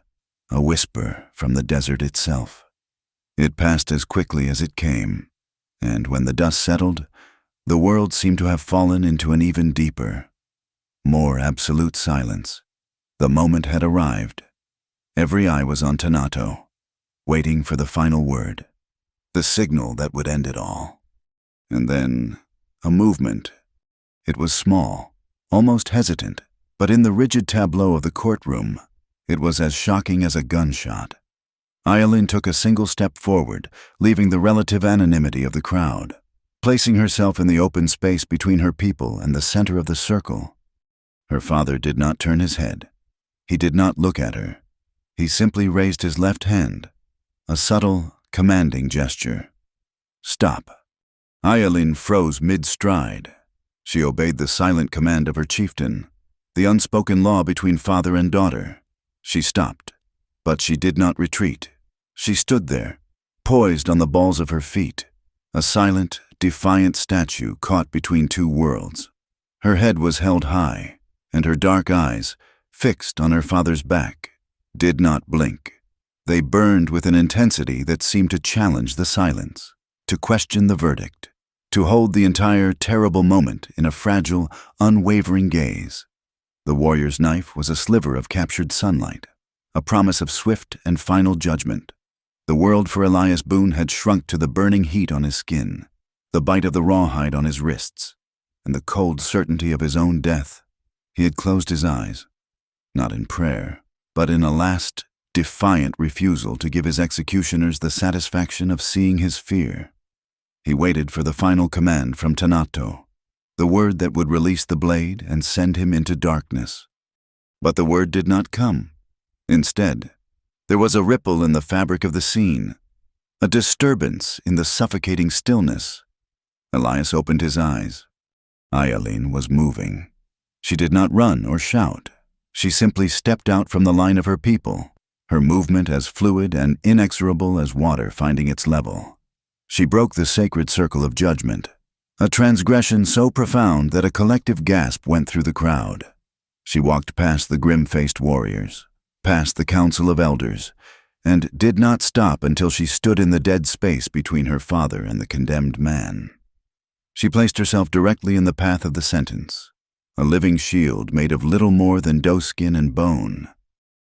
a whisper from the desert itself. It passed as quickly as it came, and when the dust settled, the world seemed to have fallen into an even deeper, more absolute silence. The moment had arrived. Every eye was on Tanato, waiting for the final word, the signal that would end it all. And then, a movement. It was small, almost hesitant, but in the rigid tableau of the courtroom, it was as shocking as a gunshot. Ayalin took a single step forward, leaving the relative anonymity of the crowd, placing herself in the open space between her people and the center of the circle. Her father did not turn his head. He did not look at her. He simply raised his left hand, a subtle, commanding gesture. Stop. Ayalin froze mid-stride. She obeyed the silent command of her chieftain, the unspoken law between father and daughter. She stopped, but she did not retreat. She stood there, poised on the balls of her feet, a silent, defiant statue caught between two worlds. Her head was held high, and her dark eyes, fixed on her father's back, did not blink. They burned with an intensity that seemed to challenge the silence, to question the verdict, to hold the entire terrible moment in a fragile, unwavering gaze. The warrior's knife was a sliver of captured sunlight, a promise of swift and final judgment. The world for Elias Boone had shrunk to the burning heat on his skin, the bite of the rawhide on his wrists, and the cold certainty of his own death. He had closed his eyes, not in prayer, but in a last, defiant refusal to give his executioners the satisfaction of seeing his fear. He waited for the final command from Tanato, the word that would release the blade and send him into darkness. But the word did not come. Instead, there was a ripple in the fabric of the scene, a disturbance in the suffocating stillness. Elias opened his eyes. Ayalin was moving. She did not run or shout. She simply stepped out from the line of her people, her movement as fluid and inexorable as water finding its level. She broke the sacred circle of judgment, a transgression so profound that a collective gasp went through the crowd. She walked past the grim-faced warriors, past the council of elders, and did not stop until she stood in the dead space between her father and the condemned man. She placed herself directly in the path of the sentence, a living shield made of little more than doeskin and bone.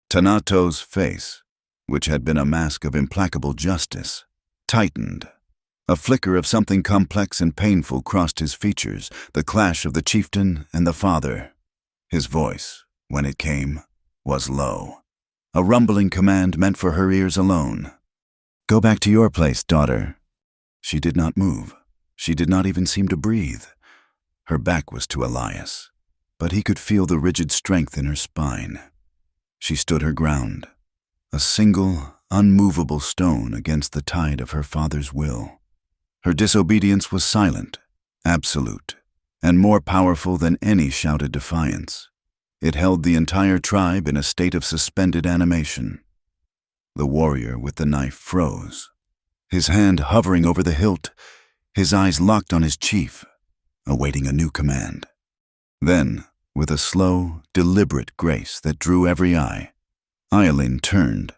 Tanato's face, which had been a mask of implacable justice, tightened. A flicker of something complex and painful crossed his features, the clash of the chieftain and the father. His voice, when it came, was low, a rumbling command meant for her ears alone. Go back to your place, daughter. She did not move. She did not even seem to breathe. Her back was to Elias, but he could feel the rigid strength in her spine. She stood her ground, a single, unmovable stone against the tide of her father's will. Her disobedience was silent, absolute, and more powerful than any shouted defiance. It held the entire tribe in a state of suspended animation. The warrior with the knife froze, his hand hovering over the hilt, his eyes locked on his chief, awaiting a new command. Then, with a slow, deliberate grace that drew every eye, Ayalin turned,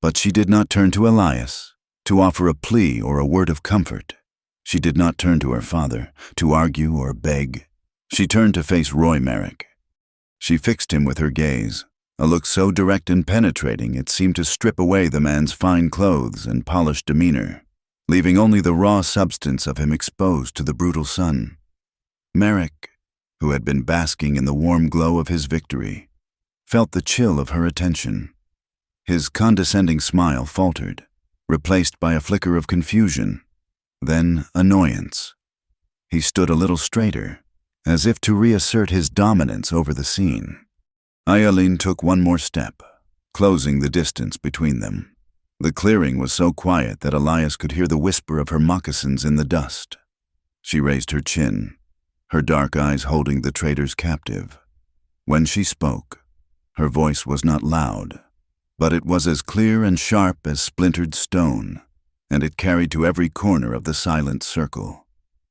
but she did not turn to Elias to offer a plea or a word of comfort. She did not turn to her father to argue or beg. She turned to face Roy Merrick. She fixed him with her gaze, a look so direct and penetrating it seemed to strip away the man's fine clothes and polished demeanor, leaving only the raw substance of him exposed to the brutal sun. Merrick, who had been basking in the warm glow of his victory, felt the chill of her attention. His condescending smile faltered, replaced by a flicker of confusion. then annoyance. He stood a little straighter, as if to reassert his dominance over the scene. Ayalin took one more step, closing the distance between them. The clearing was so quiet that Elias could hear the whisper of her moccasins in the dust. She raised her chin, her dark eyes holding the trader's captive. When she spoke, her voice was not loud, but it was as clear and sharp as splintered stone, and it carried to every corner of the silent circle.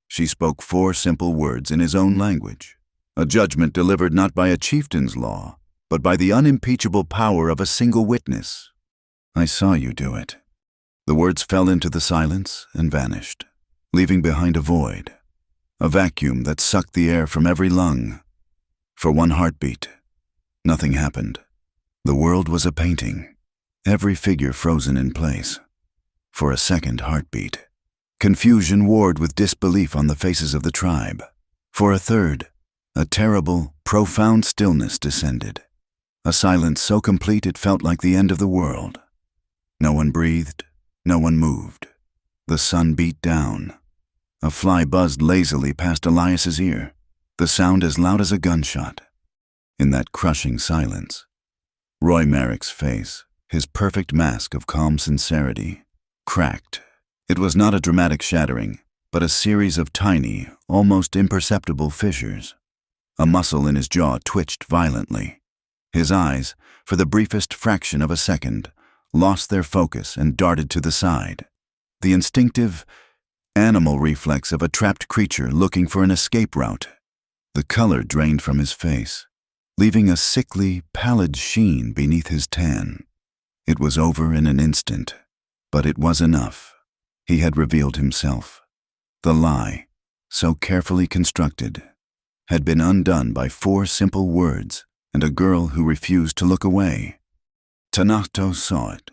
She spoke 4 simple words in his own language, a judgment delivered not by a chieftain's law, but by the unimpeachable power of a single witness. "I saw you do it." The words fell into the silence and vanished, leaving behind a void, a vacuum that sucked the air from every lung. For one heartbeat, nothing happened. The world was a painting, every figure frozen in place. For a second heartbeat, confusion warred with disbelief on the faces of the tribe. For a third, a terrible, profound stillness descended, a silence so complete it felt like the end of the world. No one breathed, no one moved. The sun beat down. A fly buzzed lazily past Elias's ear, the sound as loud as a gunshot. In that crushing silence, Roy Merrick's face, his perfect mask of calm sincerity, cracked. It was not a dramatic shattering, but a series of tiny, almost imperceptible fissures. A muscle in his jaw twitched violently. His eyes, for the briefest fraction of a second, lost their focus and darted to the side. The instinctive, animal reflex of a trapped creature looking for an escape route. The color drained from his face, leaving a sickly, pallid sheen beneath his tan. It was over in an instant, but it was enough. He had revealed himself. The lie, so carefully constructed, had been undone by 4 simple words and a girl who refused to look away. Tanato saw it.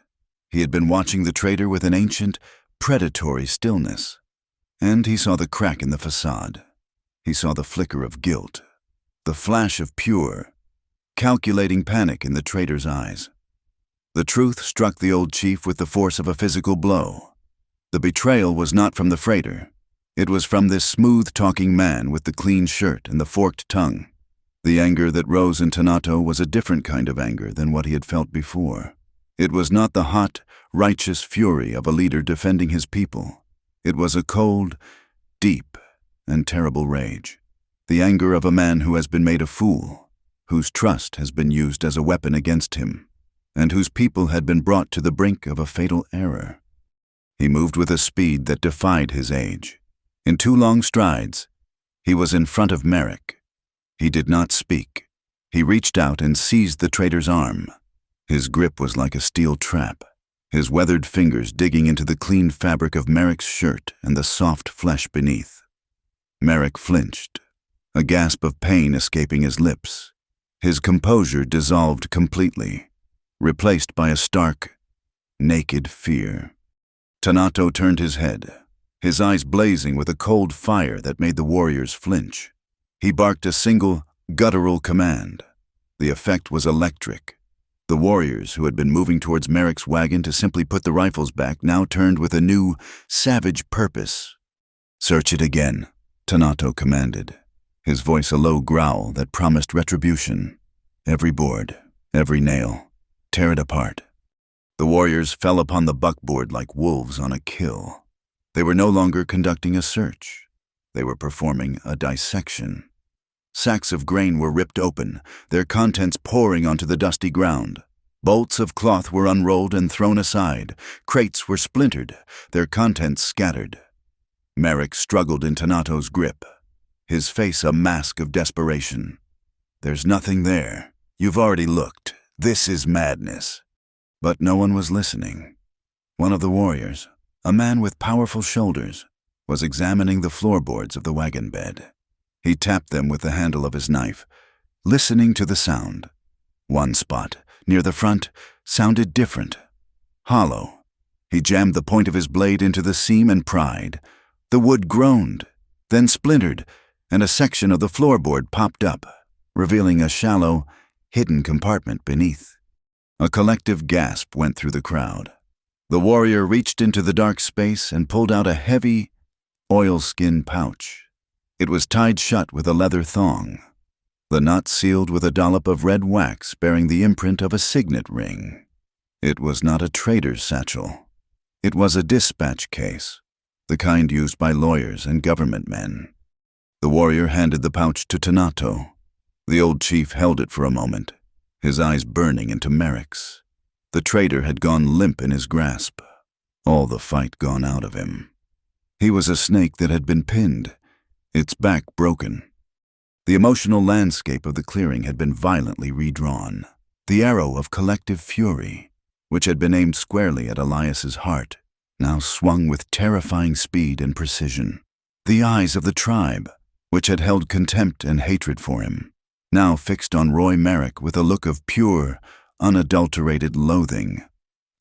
He had been watching the trader with an ancient, predatory stillness, and he saw the crack in the facade. He saw the flicker of guilt, the flash of pure, calculating panic in the trader's eyes. The truth struck the old chief with the force of a physical blow. The betrayal was not from the freighter. It was from this smooth-talking man with the clean shirt and the forked tongue. The anger that rose in Tanato was a different kind of anger than what he had felt before. It was not the hot, righteous fury of a leader defending his people. It was a cold, deep, and terrible rage. The anger of a man who has been made a fool, whose trust has been used as a weapon against him, and whose people had been brought to the brink of a fatal error. He moved with a speed that defied his age. In 2 long strides, he was in front of Merrick. He did not speak. He reached out and seized the trader's arm. His grip was like a steel trap, his weathered fingers digging into the clean fabric of Merrick's shirt and the soft flesh beneath. Merrick flinched, a gasp of pain escaping his lips. His composure dissolved completely, replaced by a stark, naked fear. Tanato turned his head, his eyes blazing with a cold fire that made the warriors flinch. He barked a single, guttural command. The effect was electric. The warriors, who had been moving towards Merrick's wagon to simply put the rifles back, now turned with a new, savage purpose. "Search it again," Tanato commanded, his voice a low growl that promised retribution. "Every board, every nail, tear it apart." The warriors fell upon the buckboard like wolves on a kill. They were no longer conducting a search. They were performing a dissection. Sacks of grain were ripped open, their contents pouring onto the dusty ground. Bolts of cloth were unrolled and thrown aside. Crates were splintered, their contents scattered. Merrick struggled in Tanato's grip, his face a mask of desperation. "There's nothing there. You've already looked. This is madness." But no one was listening. One of the warriors, a man with powerful shoulders, was examining the floorboards of the wagon bed. He tapped them with the handle of his knife, listening to the sound. One spot, near the front, sounded different, hollow. He jammed the point of his blade into the seam and pried. The wood groaned, then splintered, and a section of the floorboard popped up, revealing a shallow, hidden compartment beneath. A collective gasp went through the crowd. The warrior reached into the dark space and pulled out a heavy, oilskin pouch. It was tied shut with a leather thong, the knot sealed with a dollop of red wax bearing the imprint of a signet ring. It was not a trader's satchel. It was a dispatch case, the kind used by lawyers and government men. The warrior handed the pouch to Tanato. The old chief held it for a moment, his eyes burning into Merrick's. The trader had gone limp in his grasp, all the fight gone out of him. He was a snake that had been pinned, its back broken. The emotional landscape of the clearing had been violently redrawn. The arrow of collective fury, which had been aimed squarely at Elias's heart, now swung with terrifying speed and precision. The eyes of the tribe, which had held contempt and hatred for him, now fixed on Roy Merrick with a look of pure, unadulterated loathing.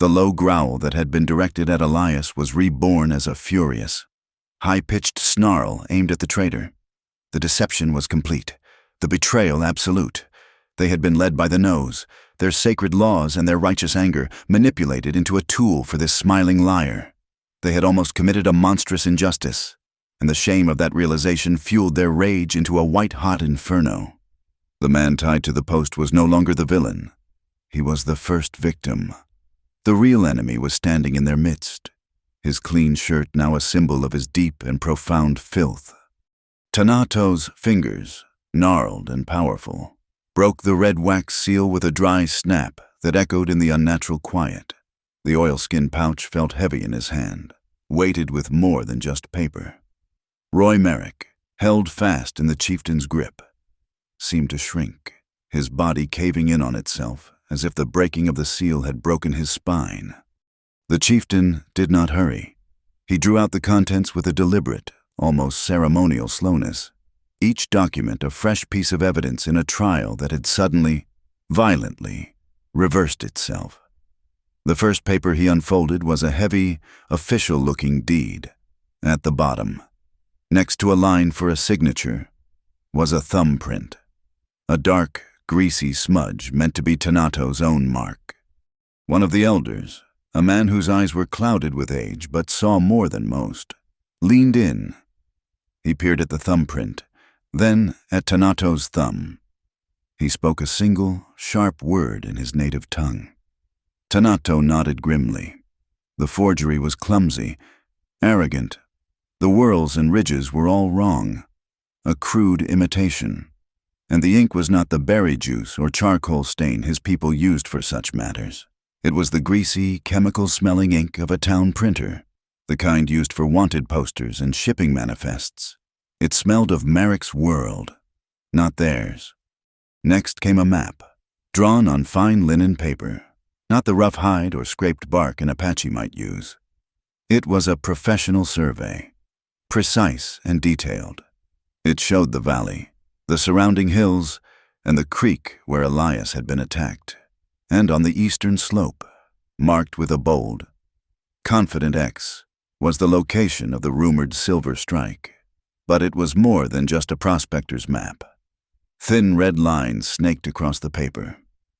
The low growl that had been directed at Elias was reborn as a furious, high-pitched snarl aimed at the trader. The deception was complete, the betrayal absolute. They had been led by the nose, their sacred laws and their righteous anger manipulated into a tool for this smiling liar. They had almost committed a monstrous injustice, and the shame of that realization fueled their rage into a white-hot inferno. The man tied to the post was no longer the villain. He was the first victim. The real enemy was standing in their midst, his clean shirt now a symbol of his deep and profound filth. Tanato's fingers, gnarled and powerful, broke the red wax seal with a dry snap that echoed in the unnatural quiet. The oilskin pouch felt heavy in his hand, weighted with more than just paper. Roy Merrick, held fast in the chieftain's grip, seemed to shrink, his body caving in on itself as if the breaking of the seal had broken his spine. The chieftain did not hurry. He drew out the contents with a deliberate, almost ceremonial slowness, each document a fresh piece of evidence in a trial that had suddenly, violently, reversed itself. The first paper he unfolded was a heavy, official-looking deed. At the bottom, next to a line for a signature, was a thumbprint, a dark, greasy smudge meant to be Tanato's own mark. One of the elders, a man whose eyes were clouded with age but saw more than most, leaned in. He peered at the thumbprint, then at Tanato's thumb. He spoke a single, sharp word in his native tongue. Tanato nodded grimly. The forgery was clumsy, arrogant. The whorls and ridges were all wrong, a crude imitation. And the ink was not the berry juice or charcoal stain his people used for such matters. It was the greasy, chemical-smelling ink of a town printer, the kind used for wanted posters and shipping manifests. It smelled of Merrick's world, not theirs. Next came a map, drawn on fine linen paper, not the rough hide or scraped bark an Apache might use. It was a professional survey, precise and detailed. It showed the valley, the surrounding hills, and the creek where Elias had been attacked. And on the eastern slope, marked with a bold, confident X, was the location of the rumored silver strike. But it was more than just a prospector's map. Thin red lines snaked across the paper,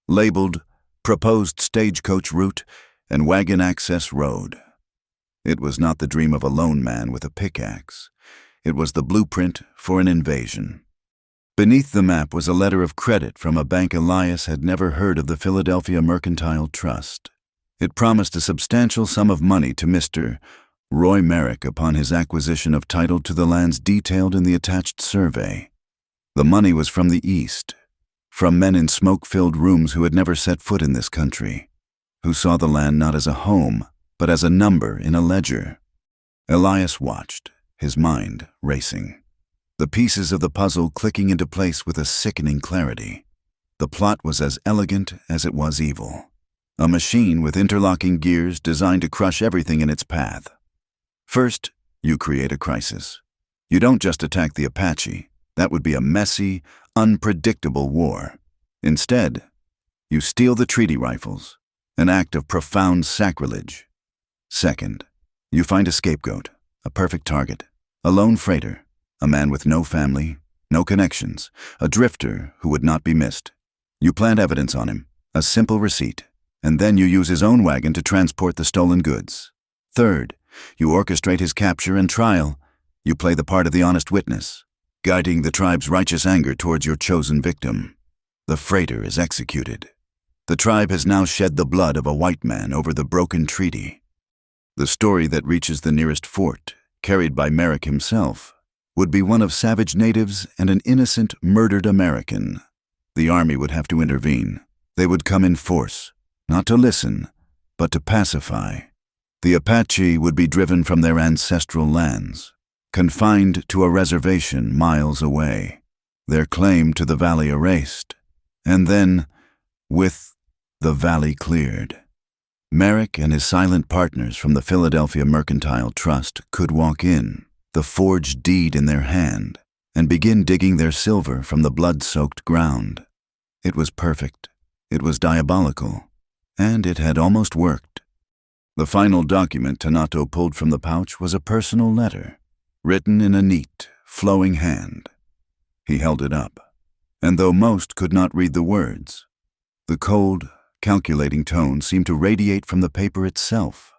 labeled Proposed Stagecoach Route and Wagon Access Road. It was not the dream of a lone man with a pickaxe. It was the blueprint for an invasion. Beneath the map was a letter of credit from a bank Elias had never heard of, the Philadelphia Mercantile Trust. It promised a substantial sum of money to Mr. Roy Merrick upon his acquisition of title to the lands detailed in the attached survey. The money was from the East, from men in smoke-filled rooms who had never set foot in this country, who saw the land not as a home, but as a number in a ledger. Elias watched, his mind racing, the pieces of the puzzle clicking into place with a sickening clarity. The plot was as elegant as it was evil. A machine with interlocking gears designed to crush everything in its path. First, you create a crisis. You don't just attack the Apache. That would be a messy, unpredictable war. Instead, you steal the treaty rifles, an act of profound sacrilege. Second, you find a scapegoat, a perfect target, a lone freighter, a man with no family, no connections, a drifter who would not be missed. You plant evidence on him, a simple receipt, and then you use his own wagon to transport the stolen goods. Third, you orchestrate his capture and trial, You play the part of the honest witness, guiding the tribe's righteous anger towards your chosen victim. The freighter is executed. The tribe has now shed the blood of a white man over the broken treaty. The story that reaches the nearest fort, carried by Merrick himself, would be one of savage natives and an innocent, murdered American. The army would have to intervene. They would come in force, not to listen, but to pacify. The Apache would be driven from their ancestral lands, confined to a reservation miles away, their claim to the valley erased, and then, with the valley cleared, Merrick and his silent partners from the Philadelphia Mercantile Trust could walk in, the forged deed in their hand, and begin digging their silver from the blood-soaked ground. It was perfect, it was diabolical, and it had almost worked. The final document Tanato pulled from the pouch was a personal letter, written in a neat, flowing hand. He held it up, and though most could not read the words, the cold, calculating tone seemed to radiate from the paper itself.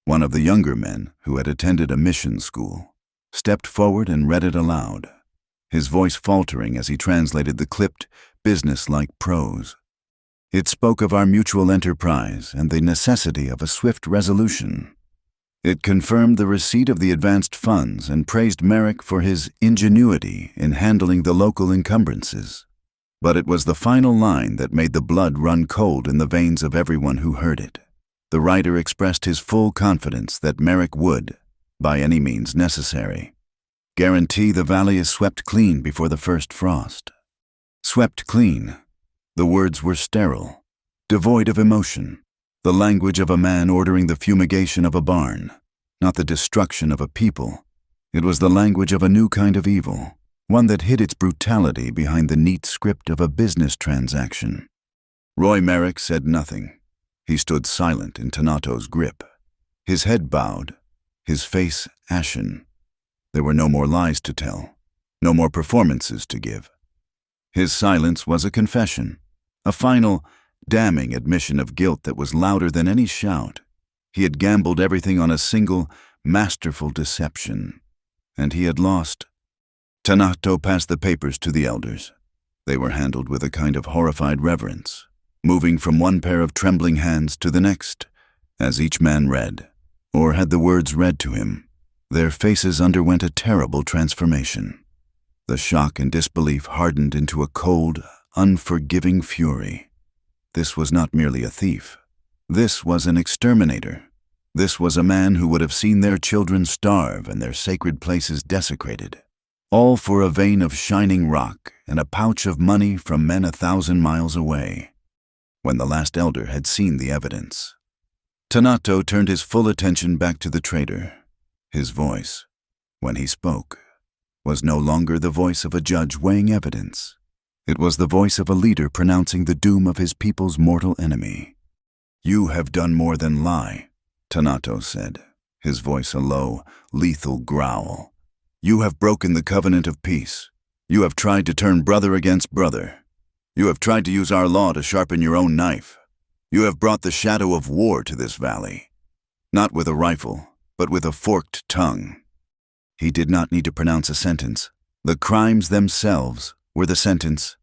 One of the younger men, who had attended a mission school, stepped forward and read it aloud, his voice faltering as he translated the clipped, business-like prose. It spoke of our mutual enterprise and the necessity of a swift resolution. It confirmed the receipt of the advanced funds and praised Merrick for his ingenuity in handling the local encumbrances. But it was the final line that made the blood run cold in the veins of everyone who heard it. The writer expressed his full confidence that Merrick would, by any means necessary, guarantee the valley is swept clean before the first frost. Swept clean. The words were sterile, devoid of emotion, the language of a man ordering the fumigation of a barn, not the destruction of a people. It was the language of a new kind of evil, one that hid its brutality behind the neat script of a business transaction. Roy Merrick said nothing. He stood silent in Tanato's grip, his head bowed, his face ashen. There were no more lies to tell, no more performances to give. His silence was a confession, a final, damning admission of guilt that was louder than any shout. He had gambled everything on a single, masterful deception, and he had lost. Tanato passed the papers to the elders. They were handled with a kind of horrified reverence, moving from one pair of trembling hands to the next, as each man read, or had the words read to him. Their faces underwent a terrible transformation. The shock and disbelief hardened into a cold, unforgiving fury. This was not merely a thief. This was an exterminator. This was a man who would have seen their children starve and their sacred places desecrated, all for a vein of shining rock and a pouch of money from men 1,000 miles away. When the last elder had seen the evidence, Tanato turned his full attention back to the trader. His voice, when he spoke, was no longer the voice of a judge weighing evidence. It was the voice of a leader pronouncing the doom of his people's mortal enemy. "You have done more than lie," Tanato said, his voice a low, lethal growl. "You have broken the covenant of peace. You have tried to turn brother against brother. You have tried to use our law to sharpen your own knife. You have brought the shadow of war to this valley, not with a rifle, but with a forked tongue." He did not need to pronounce a sentence. The crimes themselves were the sentence.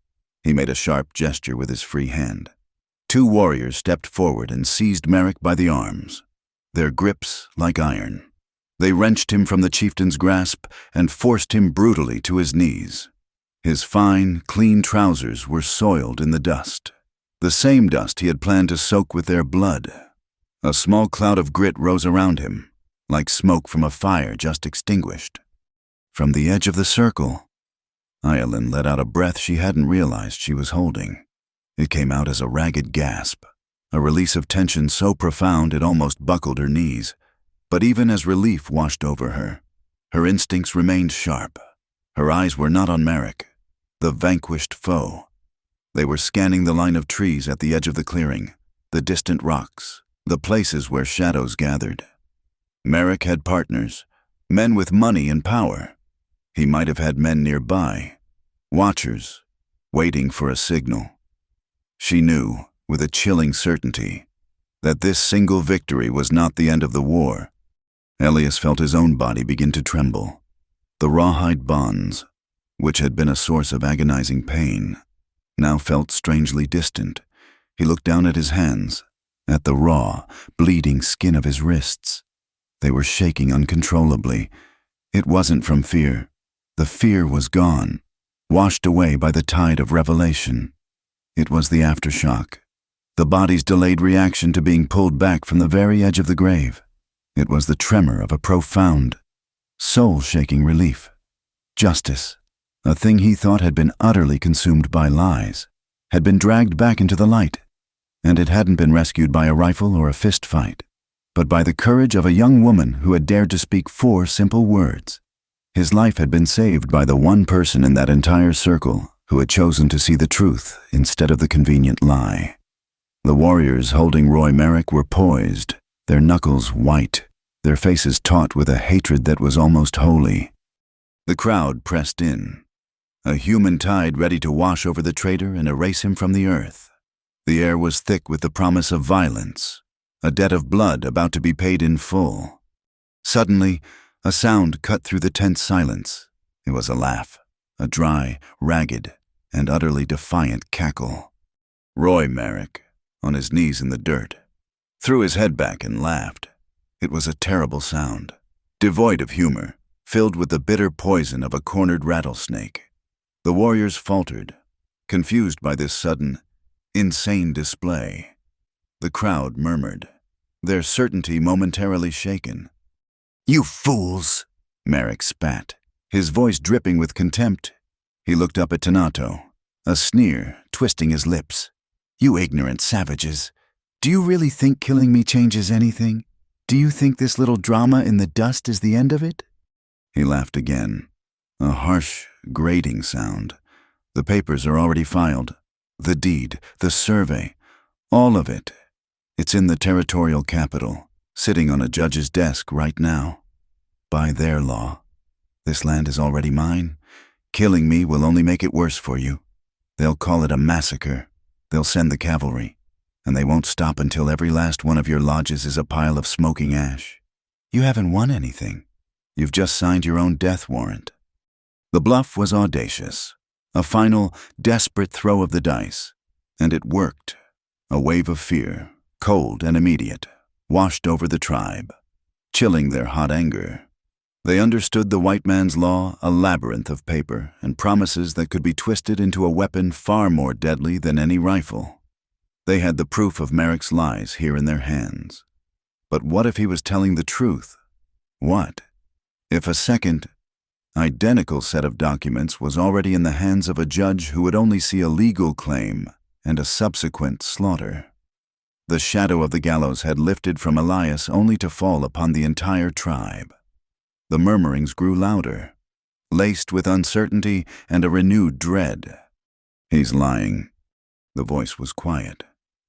He made a sharp gesture with his free hand. 2 warriors stepped forward and seized Merrick by the arms, their grips like iron. They wrenched him from the chieftain's grasp and forced him brutally to his knees. His fine, clean trousers were soiled in the dust, the same dust he had planned to soak with their blood. A small cloud of grit rose around him, like smoke from a fire just extinguished. From the edge of the circle, Ayalin let out a breath she hadn't realized she was holding. It came out as a ragged gasp, a release of tension so profound it almost buckled her knees. But even as relief washed over her, her instincts remained sharp. Her eyes were not on Merrick, the vanquished foe. They were scanning the line of trees at the edge of the clearing, the distant rocks, the places where shadows gathered. Merrick had partners, men with money and power. He might have had men nearby, watchers, waiting for a signal. She knew, with a chilling certainty, that this single victory was not the end of the war. Elias felt his own body begin to tremble. The rawhide bonds, which had been a source of agonizing pain, now felt strangely distant. He looked down at his hands, at the raw, bleeding skin of his wrists. They were shaking uncontrollably. It wasn't from fear. The fear was gone, washed away by the tide of revelation. It was the aftershock, the body's delayed reaction to being pulled back from the very edge of the grave. It was the tremor of a profound, soul-shaking relief. Justice, a thing he thought had been utterly consumed by lies, had been dragged back into the light, and it hadn't been rescued by a rifle or a fist fight, but by the courage of a young woman who had dared to speak 4 simple words. His life had been saved by the one person in that entire circle who had chosen to see the truth instead of the convenient lie. The warriors holding Roy Merrick were poised, their knuckles white, their faces taut with a hatred that was almost holy. The crowd pressed in, a human tide ready to wash over the traitor and erase him from the earth. The air was thick with the promise of violence, a debt of blood about to be paid in full. Suddenly, a sound cut through the tense silence. It was a laugh, a dry, ragged, and utterly defiant cackle. Roy Merrick, on his knees in the dirt, threw his head back and laughed. It was a terrible sound, devoid of humor, filled with the bitter poison of a cornered rattlesnake. The warriors faltered, confused by this sudden, insane display. The crowd murmured, their certainty momentarily shaken. "You fools!" Merrick spat, his voice dripping with contempt. He looked up at Tanato, a sneer twisting his lips. "You ignorant savages! Do you really think killing me changes anything? Do you think this little drama in the dust is the end of it?" He laughed again, a harsh, grating sound. "The papers are already filed. The deed, the survey, all of it. It's in the territorial capital, sitting on a judge's desk right now. By their law, this land is already mine. Killing me will only make it worse for you. They'll call it a massacre. They'll send the cavalry, and they won't stop until every last one of your lodges is a pile of smoking ash. You haven't won anything. You've just signed your own death warrant." The bluff was audacious, a final, desperate throw of the dice, and it worked. A wave of fear, cold and immediate, washed over the tribe, chilling their hot anger. They understood the white man's law, a labyrinth of paper and promises that could be twisted into a weapon far more deadly than any rifle. They had the proof of Merrick's lies here in their hands. But what if he was telling the truth? What if a second, identical set of documents was already in the hands of a judge who would only see a legal claim and a subsequent slaughter? The shadow of the gallows had lifted from Elias only to fall upon the entire tribe. The murmurings grew louder, laced with uncertainty and a renewed dread. "He's lying." The voice was quiet,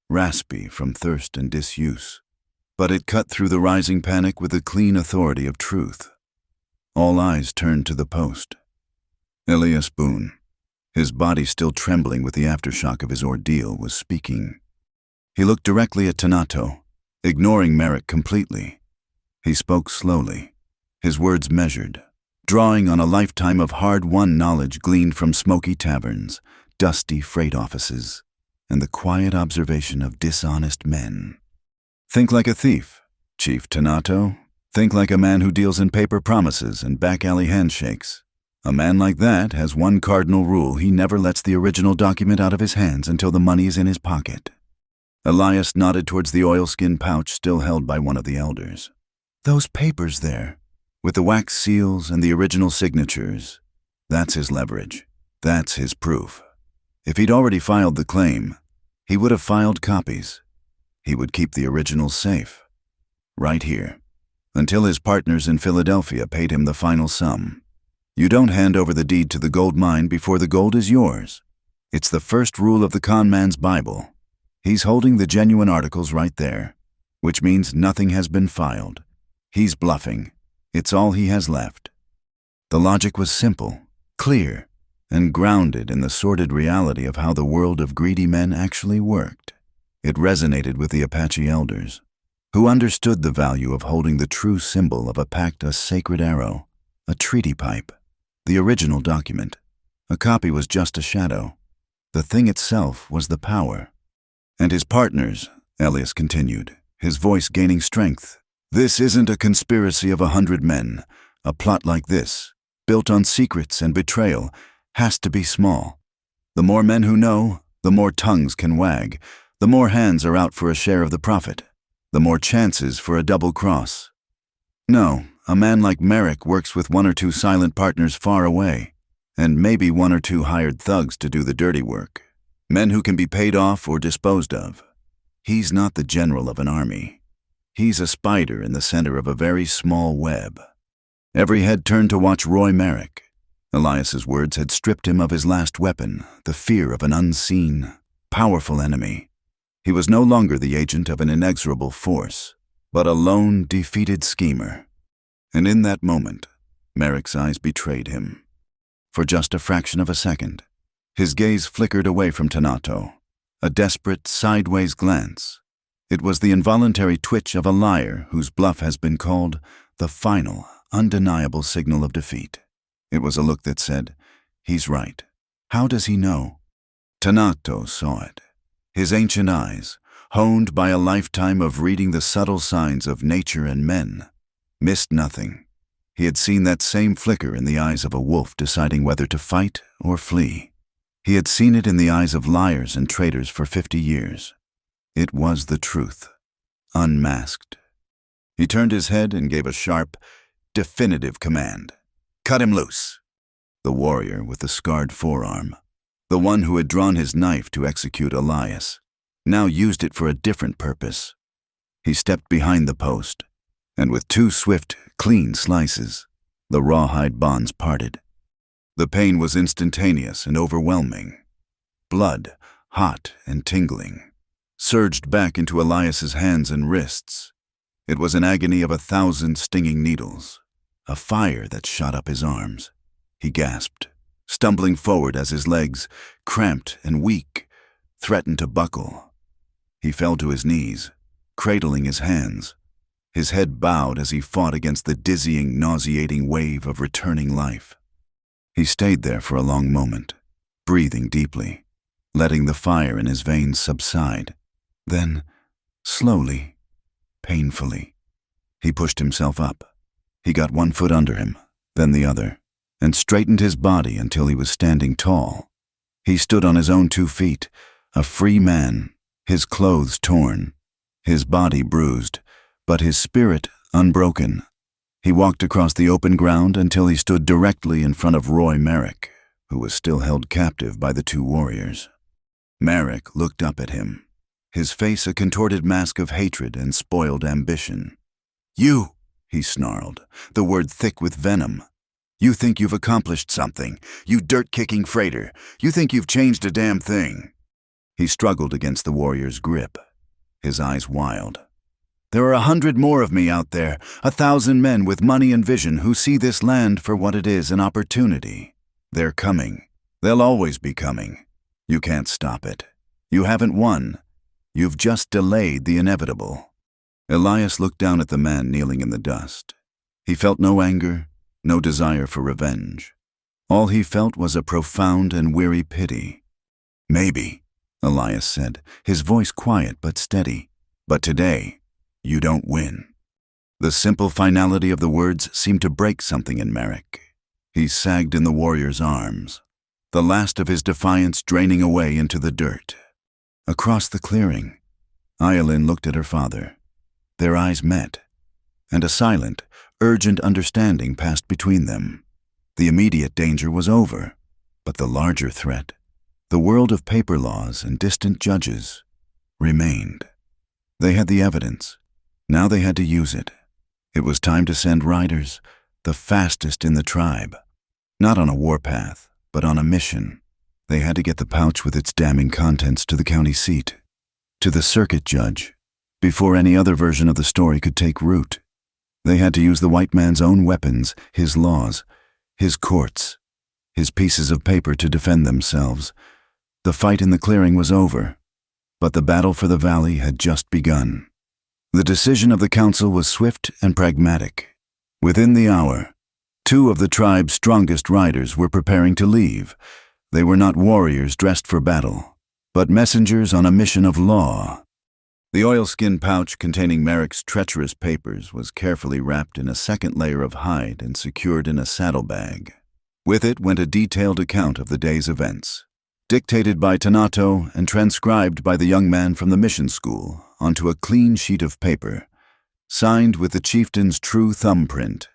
raspy from thirst and disuse, but it cut through the rising panic with the clean authority of truth. All eyes turned to the post. Elias Boone, his body still trembling with the aftershock of his ordeal, was speaking. He looked directly at Tanato, ignoring Merrick completely. He spoke slowly, his words measured, drawing on a lifetime of hard-won knowledge gleaned from smoky taverns, dusty freight offices, and the quiet observation of dishonest men. "Think like a thief, Chief Tanato. Think like a man who deals in paper promises and back-alley handshakes. A man like that has one cardinal rule: he never lets the original document out of his hands until the money is in his pocket." Elias nodded towards the oilskin pouch still held by one of the elders. "Those papers there, with the wax seals and the original signatures, that's his leverage. That's his proof. If he'd already filed the claim, he would have filed copies. He would keep the originals safe, right here, until his partners in Philadelphia paid him the final sum. You don't hand over the deed to the gold mine before the gold is yours. It's the first rule of the con man's Bible. He's holding the genuine articles right there, which means nothing has been filed. He's bluffing. It's all he has left." The logic was simple, clear, and grounded in the sordid reality of how the world of greedy men actually worked. It resonated with the Apache elders, who understood the value of holding the true symbol of a pact, a sacred arrow, a treaty pipe. the original document. A copy was just a shadow. The thing itself was the power. And his partners, Elias continued, his voice gaining strength. This isn't a conspiracy of 100 men. A plot like this, built on secrets and betrayal, has to be small. The more men who know, the more tongues can wag, the more hands are out for a share of the profit, the more chances for a double cross. No, a man like Merrick works with 1 or 2 silent partners far away, and maybe 1 or 2 hired thugs to do the dirty work, men who can be paid off or disposed of. He's not the general of an army. He's a spider in the center of a very small web. Every head turned to watch Roy Merrick. Elias's words had stripped him of his last weapon, the fear of an unseen, powerful enemy. He was no longer the agent of an inexorable force, but a lone, defeated schemer. And in that moment, Merrick's eyes betrayed him. For just a fraction of a second, his gaze flickered away from Tanato, a desperate, sideways glance. It was the involuntary twitch of a liar whose bluff has been called the final, undeniable signal of defeat. It was a look that said, he's right. How does he know? Tanato saw it. His ancient eyes, honed by a lifetime of reading the subtle signs of nature and men, missed nothing. He had seen that same flicker in the eyes of a wolf deciding whether to fight or flee. He had seen it in the eyes of liars and traitors for 50 years. It was the truth, unmasked. He turned his head and gave a sharp, definitive command. Cut him loose. The warrior with the scarred forearm, the one who had drawn his knife to execute Elias, now used it for a different purpose. He stepped behind the post, and with 2 swift, clean slices, the rawhide bonds parted. The pain was instantaneous and overwhelming. Blood, hot and tingling, surged back into Elias's hands and wrists. It was an agony of 1,000 stinging needles, a fire that shot up his arms. He gasped, stumbling forward as his legs, cramped and weak, threatened to buckle. He fell to his knees, cradling his hands. His head bowed as he fought against the dizzying, nauseating wave of returning life. He stayed there for a long moment, breathing deeply, letting the fire in his veins subside. Then, slowly, painfully, he pushed himself up. He got 1 foot under him, then the other, and straightened his body until he was standing tall. He stood on his own 2 feet, a free man, his clothes torn, his body bruised, but his spirit unbroken. He walked across the open ground until he stood directly in front of Roy Merrick, who was still held captive by the 2 warriors. Merrick looked up at him, his face a contorted mask of hatred and spoiled ambition. You, he snarled, the word thick with venom. You think you've accomplished something, you dirt-kicking freighter. You think you've changed a damn thing. He struggled against the warrior's grip, his eyes wild. There are 100 more of me out there, 1,000 men with money and vision who see this land for what it is, an opportunity. They're coming. They'll always be coming. You can't stop it. You haven't won. You've just delayed the inevitable. Elias looked down at the man kneeling in the dust. He felt no anger, no desire for revenge. All he felt was a profound and weary pity. Maybe, Elias said, his voice quiet but steady. But today, you don't win. The simple finality of the words seemed to break something in Merrick. He sagged in the warrior's arms, the last of his defiance draining away into the dirt. Across the clearing, Ayelin looked at her father. Their eyes met, and a silent, urgent understanding passed between them. The immediate danger was over, but the larger threat, the world of paper laws and distant judges, remained. They had the evidence. Now they had to use it. It was time to send riders, the fastest in the tribe. Not on a warpath, but on a mission. They had to get the pouch with its damning contents to the county seat, to the circuit judge, before any other version of the story could take root. They had to use the white man's own weapons, his laws, his courts, his pieces of paper to defend themselves. The fight in the clearing was over, but the battle for the valley had just begun. The decision of the council was swift and pragmatic. Within the hour, Two of the tribe's strongest riders were preparing to leave. They were not warriors dressed for battle, but messengers on a mission of law. The oilskin pouch containing Merrick's treacherous papers was carefully wrapped in a second layer of hide and secured in a saddlebag. With it went a detailed account of the day's events, dictated by Tanato and transcribed by the young man from the mission school onto a clean sheet of paper, signed with the chieftain's true thumbprint.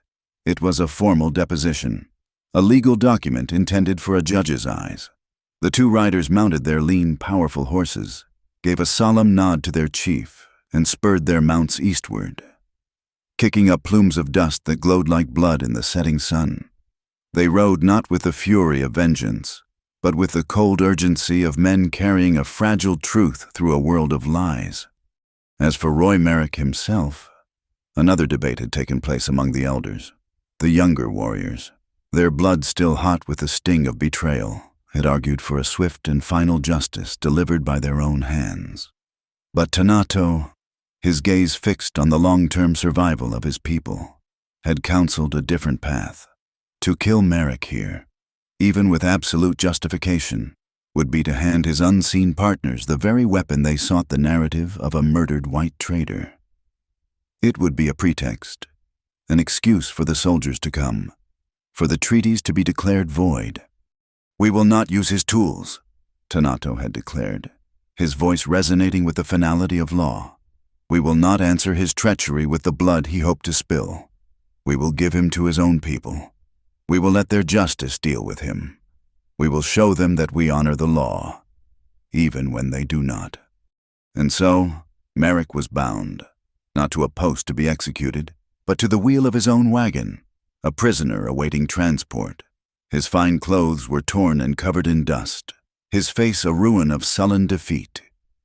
It was a formal deposition, a legal document intended for a judge's eyes. The two riders mounted their lean, powerful horses, gave a solemn nod to their chief, and spurred their mounts eastward, kicking up plumes of dust that glowed like blood in the setting sun. They rode not with the fury of vengeance, but with the cold urgency of men carrying a fragile truth through a world of lies. As for Roy Merrick himself, another debate had taken place among the elders. The younger warriors, their blood still hot with the sting of betrayal, had argued for a swift and final justice delivered by their own hands. But Tanato, his gaze fixed on the long-term survival of his people, had counseled a different path. To kill Merrick here, even with absolute justification, would be to hand his unseen partners the very weapon they sought, the narrative of a murdered white trader. It would be a pretext, an excuse for the soldiers to come, for the treaties to be declared void. "We will not use his tools," Tanato had declared, his voice resonating with the finality of law. "We will not answer his treachery with the blood he hoped to spill. We will give him to his own people. We will let their justice deal with him. We will show them that we honor the law, even when they do not." And so, Merrick was bound, not to a post to be executed, but to the wheel of his own wagon, a prisoner awaiting transport. His fine clothes were torn and covered in dust, his face a ruin of sullen defeat.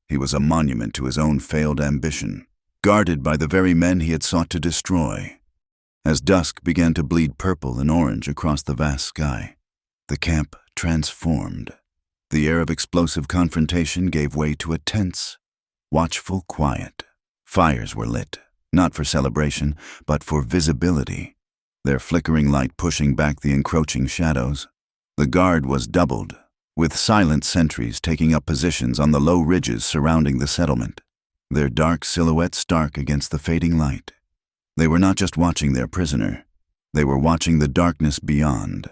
He was a monument to his own failed ambition, guarded by the very men he had sought to destroy. As dusk began to bleed purple and orange across the vast sky, the camp transformed. The air of explosive confrontation gave way to a tense, watchful quiet. Fires were lit, not for celebration, but for visibility, their flickering light pushing back the encroaching shadows. The guard was doubled, with silent sentries taking up positions on the low ridges surrounding the settlement, their dark silhouettes stark against the fading light. They were not just watching their prisoner, they were watching the darkness beyond,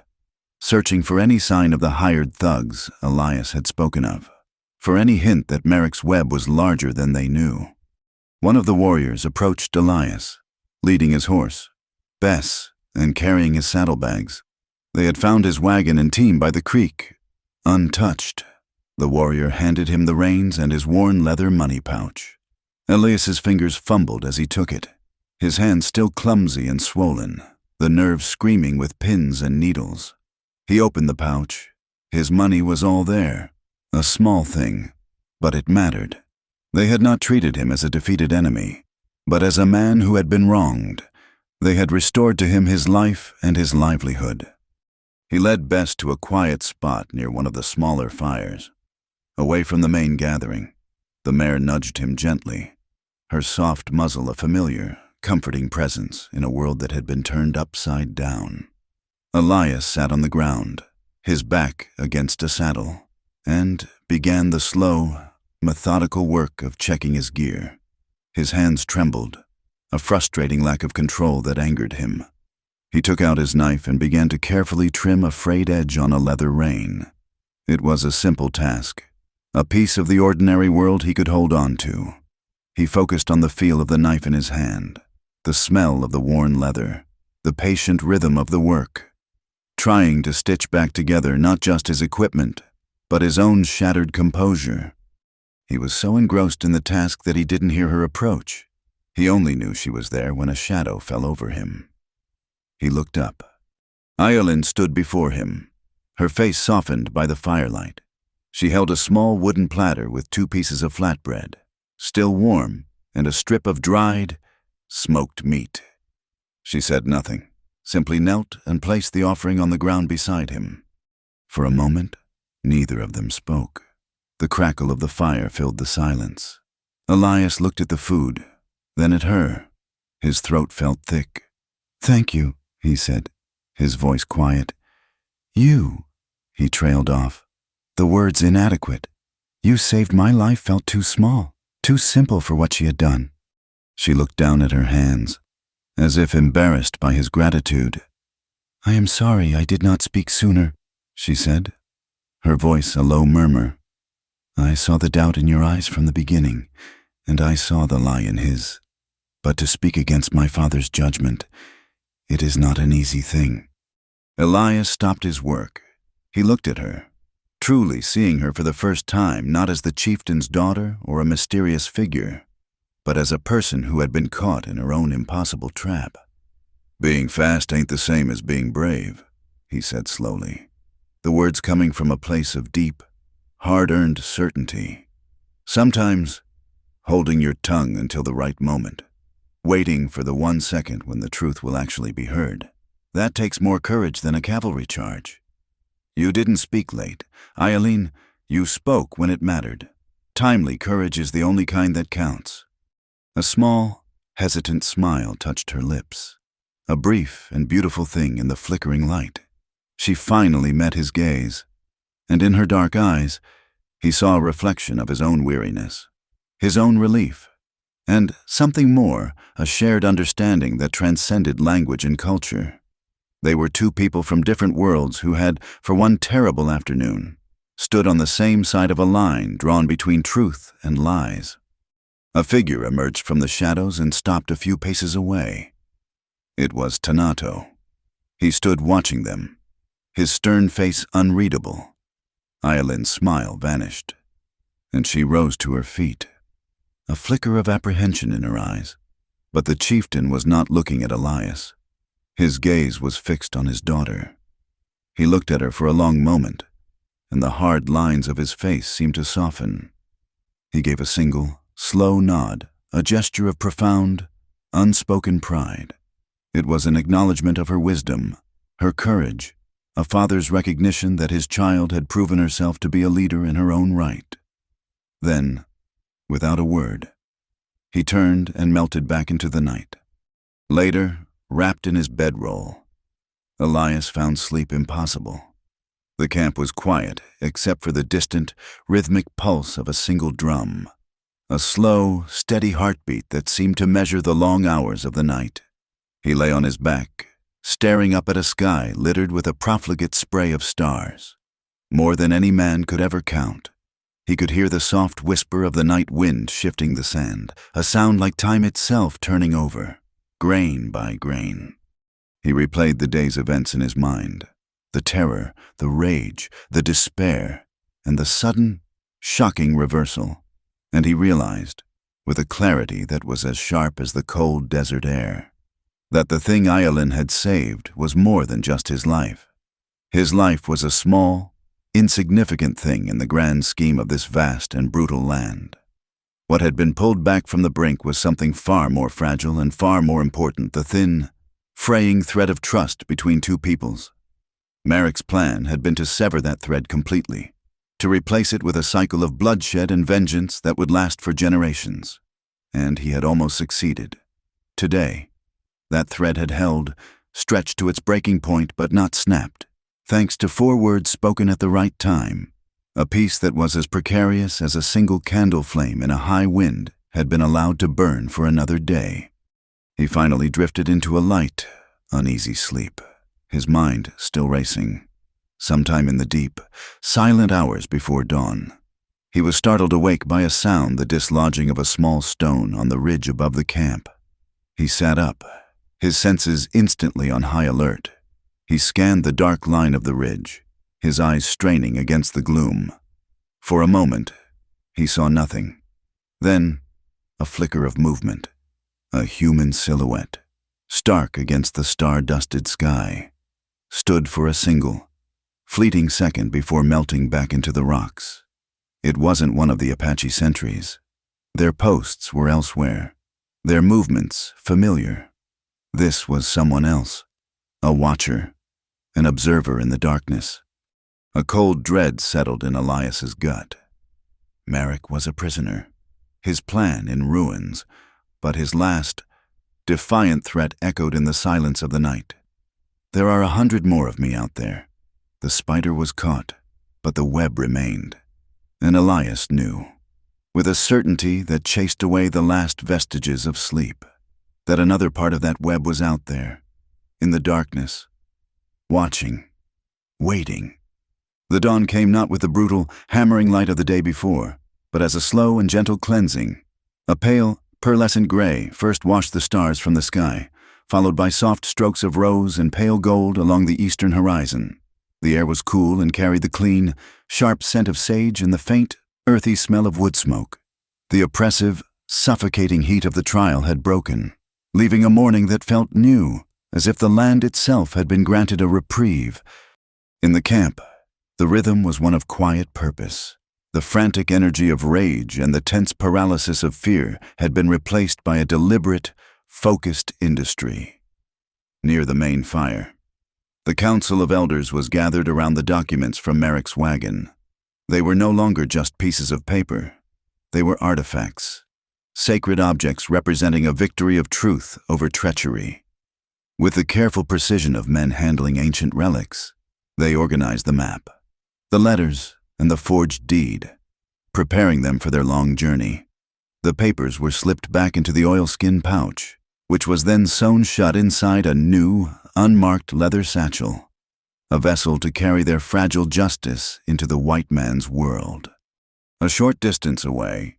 searching for any sign of the hired thugs Elias had spoken of, for any hint that Merrick's web was larger than they knew. One of the warriors approached Elias, leading his horse, Bess, and carrying his saddlebags. They had found his wagon and team by the creek, untouched. The warrior handed him the reins and his worn leather money pouch. Elias's fingers fumbled as he took it, his hands still clumsy and swollen, the nerves screaming with pins and needles. He opened the pouch. His money was all there, a small thing, but it mattered. They had not treated him as a defeated enemy, but as a man who had been wronged. They had restored to him his life and his livelihood. He led Bess to a quiet spot near one of the smaller fires, away from the main gathering. The mare nudged him gently, her soft muzzle a familiar, comforting presence in a world that had been turned upside down. Elias sat on the ground, his back against a saddle, and began the slow, methodical work of checking his gear. His hands trembled, a frustrating lack of control that angered him. He took out his knife and began to carefully trim a frayed edge on a leather rein. It was a simple task, a piece of the ordinary world he could hold on to. He focused on the feel of the knife in his hand, the smell of the worn leather, the patient rhythm of the work, trying to stitch back together not just his equipment, but his own shattered composure. He was so engrossed in the task that he didn't hear her approach. He only knew she was there when a shadow fell over him. He looked up. Iolin stood before him, her face softened by the firelight. She held a small wooden platter with 2 pieces of flatbread, still warm, and a strip of dried, smoked meat. She said nothing, simply knelt and placed the offering on the ground beside him. For a moment, neither of them spoke. The crackle of the fire filled the silence. Elias looked at the food, then at her. His throat felt thick. "Thank you," he said, his voice quiet. You, he trailed off, the words inadequate. You saved my life felt too small, too simple for what she had done. She looked down at her hands, as if embarrassed by his gratitude. I am sorry I did not speak sooner, she said, her voice a low murmur. I saw the doubt in your eyes from the beginning, and I saw the lie in his. But to speak against my father's judgment, it is not an easy thing. Elias stopped his work. He looked at her, truly seeing her for the first time not as the chieftain's daughter or a mysterious figure, but as a person who had been caught in her own impossible trap. Being fast ain't the same as being brave, he said slowly, the words coming from a place of deep, hard-earned certainty. Sometimes holding your tongue until the right moment, waiting for the 1 second when the truth will actually be heard. That takes more courage than a cavalry charge. You didn't speak late. Eileen, you spoke when it mattered. Timely courage is the only kind that counts. A small, hesitant smile touched her lips. A brief and beautiful thing in the flickering light. She finally met his gaze, and in her dark eyes, he saw a reflection of his own weariness, his own relief, and something more, a shared understanding that transcended language and culture. They were two people from different worlds who had, for one terrible afternoon, stood on the same side of a line drawn between truth and lies. A figure emerged from the shadows and stopped a few paces away. It was Tanato. He stood watching them, his stern face unreadable. Eileen's smile vanished, and she rose to her feet, a flicker of apprehension in her eyes. But the chieftain was not looking at Elias. His gaze was fixed on his daughter. He looked at her for a long moment, and the hard lines of his face seemed to soften. He gave a single, slow nod, a gesture of profound, unspoken pride. It was an acknowledgement of her wisdom, her courage, a father's recognition that his child had proven herself to be a leader in her own right. Then, without a word, he turned and melted back into the night. Later, wrapped in his bedroll, Elias found sleep impossible. The camp was quiet except for the distant, rhythmic pulse of a single drum, a slow, steady heartbeat that seemed to measure the long hours of the night. He lay on his back, staring up at a sky littered with a profligate spray of stars. More than any man could ever count. He could hear the soft whisper of the night wind shifting the sand, a sound like time itself turning over, grain by grain. He replayed the day's events in his mind, the terror, the rage, the despair, and the sudden, shocking reversal. And he realized, with a clarity that was as sharp as the cold desert air, that the thing Eileen had saved was more than just his life. His life was a small, insignificant thing in the grand scheme of this vast and brutal land. What had been pulled back from the brink was something far more fragile and far more important, the thin, fraying thread of trust between two peoples. Merrick's plan had been to sever that thread completely, to replace it with a cycle of bloodshed and vengeance that would last for generations. And he had almost succeeded. Today, that thread had held, stretched to its breaking point but not snapped, thanks to 4 words spoken at the right time. A peace that was as precarious as a single candle flame in a high wind had been allowed to burn for another day. He finally drifted into a light, uneasy sleep, his mind still racing. Sometime in the deep, silent hours before dawn, he was startled awake by a sound, the dislodging of a small stone on the ridge above the camp. He sat up, his senses instantly on high alert. He scanned the dark line of the ridge, his eyes straining against the gloom. For a moment, he saw nothing. Then, a flicker of movement, a human silhouette, stark against the star-dusted sky, stood for a single, fleeting second before melting back into the rocks. It wasn't one of the Apache sentries. Their posts were elsewhere, their movements familiar. This was someone else, a watcher, an observer in the darkness. A cold dread settled in Elias's gut. Merrick was a prisoner, his plan in ruins, but his last, defiant threat echoed in the silence of the night. There are 100 more of me out there. The spider was caught, but the web remained. And Elias knew, with a certainty that chased away the last vestiges of sleep, that another part of that web was out there, in the darkness, watching, waiting. The dawn came not with the brutal, hammering light of the day before, but as a slow and gentle cleansing. A pale, pearlescent gray first washed the stars from the sky, followed by soft strokes of rose and pale gold along the eastern horizon. The air was cool and carried the clean, sharp scent of sage and the faint, earthy smell of wood smoke. The oppressive, suffocating heat of the trial had broken, leaving a morning that felt new, as if the land itself had been granted a reprieve. In the camp, the rhythm was one of quiet purpose. The frantic energy of rage and the tense paralysis of fear had been replaced by a deliberate, focused industry. Near the main fire, the council of elders was gathered around the documents from Merrick's wagon. They were no longer just pieces of paper. They were artifacts, sacred objects representing a victory of truth over treachery. With the careful precision of men handling ancient relics, they organized the map, the letters, and the forged deed, preparing them for their long journey. The papers were slipped back into the oilskin pouch, which was then sewn shut inside a new, unmarked leather satchel, a vessel to carry their fragile justice into the white man's world. A short distance away,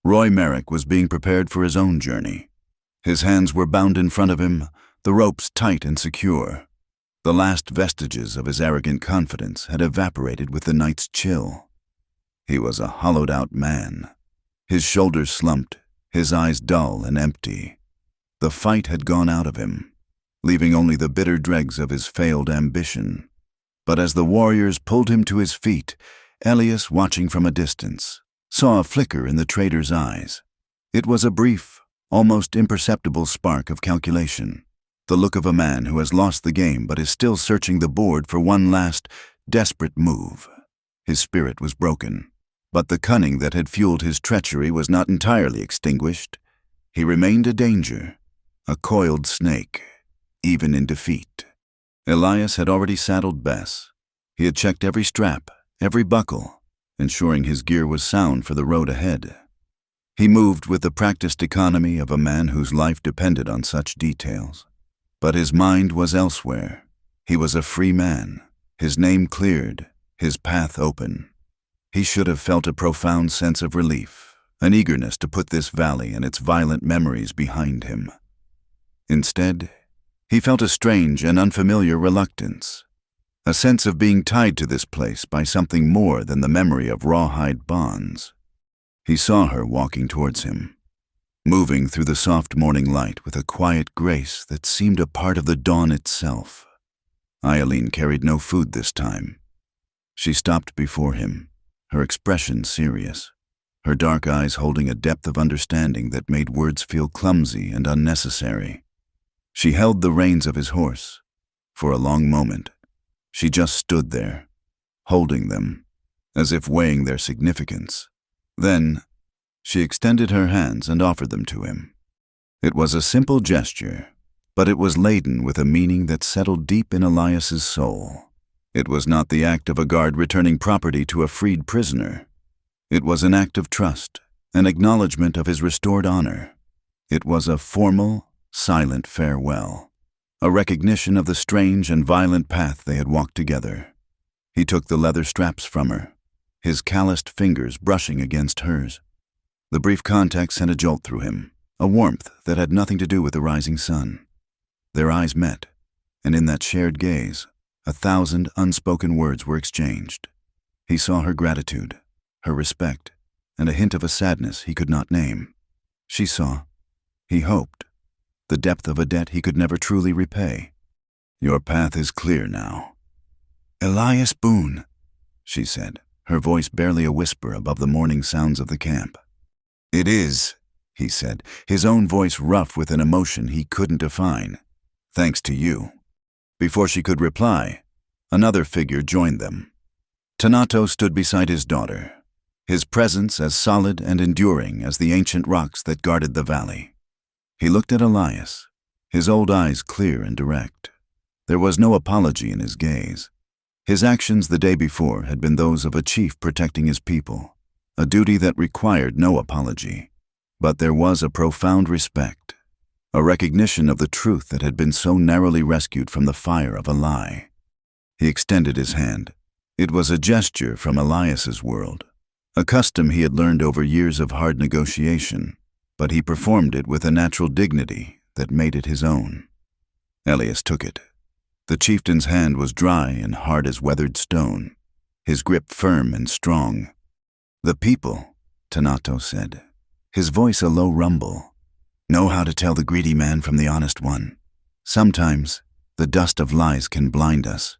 Roy Merrick was being prepared for his own journey. His hands were bound in front of him, the ropes tight and secure. The last vestiges of his arrogant confidence had evaporated with the night's chill. He was a hollowed-out man. His shoulders slumped, his eyes dull and empty. The fight had gone out of him, leaving only the bitter dregs of his failed ambition. But as the warriors pulled him to his feet, Elias, watching from a distance, saw a flicker in the trader's eyes. It was a brief, almost imperceptible spark of calculation, the look of a man who has lost the game but is still searching the board for one last, desperate move. His spirit was broken, but the cunning that had fueled his treachery was not entirely extinguished. He remained a danger, a coiled snake, even in defeat. Elias had already saddled Bess. He had checked every strap, every buckle, ensuring his gear was sound for the road ahead. He moved with the practiced economy of a man whose life depended on such details. But his mind was elsewhere. He was a free man, his name cleared, his path open. He should have felt a profound sense of relief, an eagerness to put this valley and its violent memories behind him. Instead, he felt a strange and unfamiliar reluctance, a sense of being tied to this place by something more than the memory of rawhide bonds. He saw her walking towards him, moving through the soft morning light with a quiet grace that seemed a part of the dawn itself. Eileen carried no food this time. She stopped before him, her expression serious, her dark eyes holding a depth of understanding that made words feel clumsy and unnecessary. She held the reins of his horse. For a long moment, she just stood there, holding them, as if weighing their significance. Then, she extended her hands and offered them to him. It was a simple gesture, but it was laden with a meaning that settled deep in Elias's soul. It was not the act of a guard returning property to a freed prisoner. It was an act of trust, an acknowledgement of his restored honor. It was a formal, silent farewell, a recognition of the strange and violent path they had walked together. He took the leather straps from her, his calloused fingers brushing against hers. The brief contact sent a jolt through him, a warmth that had nothing to do with the rising sun. Their eyes met, and in that shared gaze, 1,000 unspoken words were exchanged. He saw her gratitude, her respect, and a hint of a sadness he could not name. She saw, he hoped, the depth of a debt he could never truly repay. "Your path is clear now." "Elias Boone," she said, her voice barely a whisper above the morning sounds of the camp. "It is," he said, his own voice rough with an emotion he couldn't define. "Thanks to you." Before she could reply, another figure joined them. Tanato stood beside his daughter, his presence as solid and enduring as the ancient rocks that guarded the valley. He looked at Elias, his old eyes clear and direct. There was no apology in his gaze. His actions the day before had been those of a chief protecting his people, a duty that required no apology. But there was a profound respect, a recognition of the truth that had been so narrowly rescued from the fire of a lie. He extended his hand. It was a gesture from Elias's world, a custom he had learned over years of hard negotiation, but he performed it with a natural dignity that made it his own. Elias took it. The chieftain's hand was dry and hard as weathered stone, his grip firm and strong. "The people," Tanato said, his voice a low rumble, "know how to tell the greedy man from the honest one. Sometimes the dust of lies can blind us,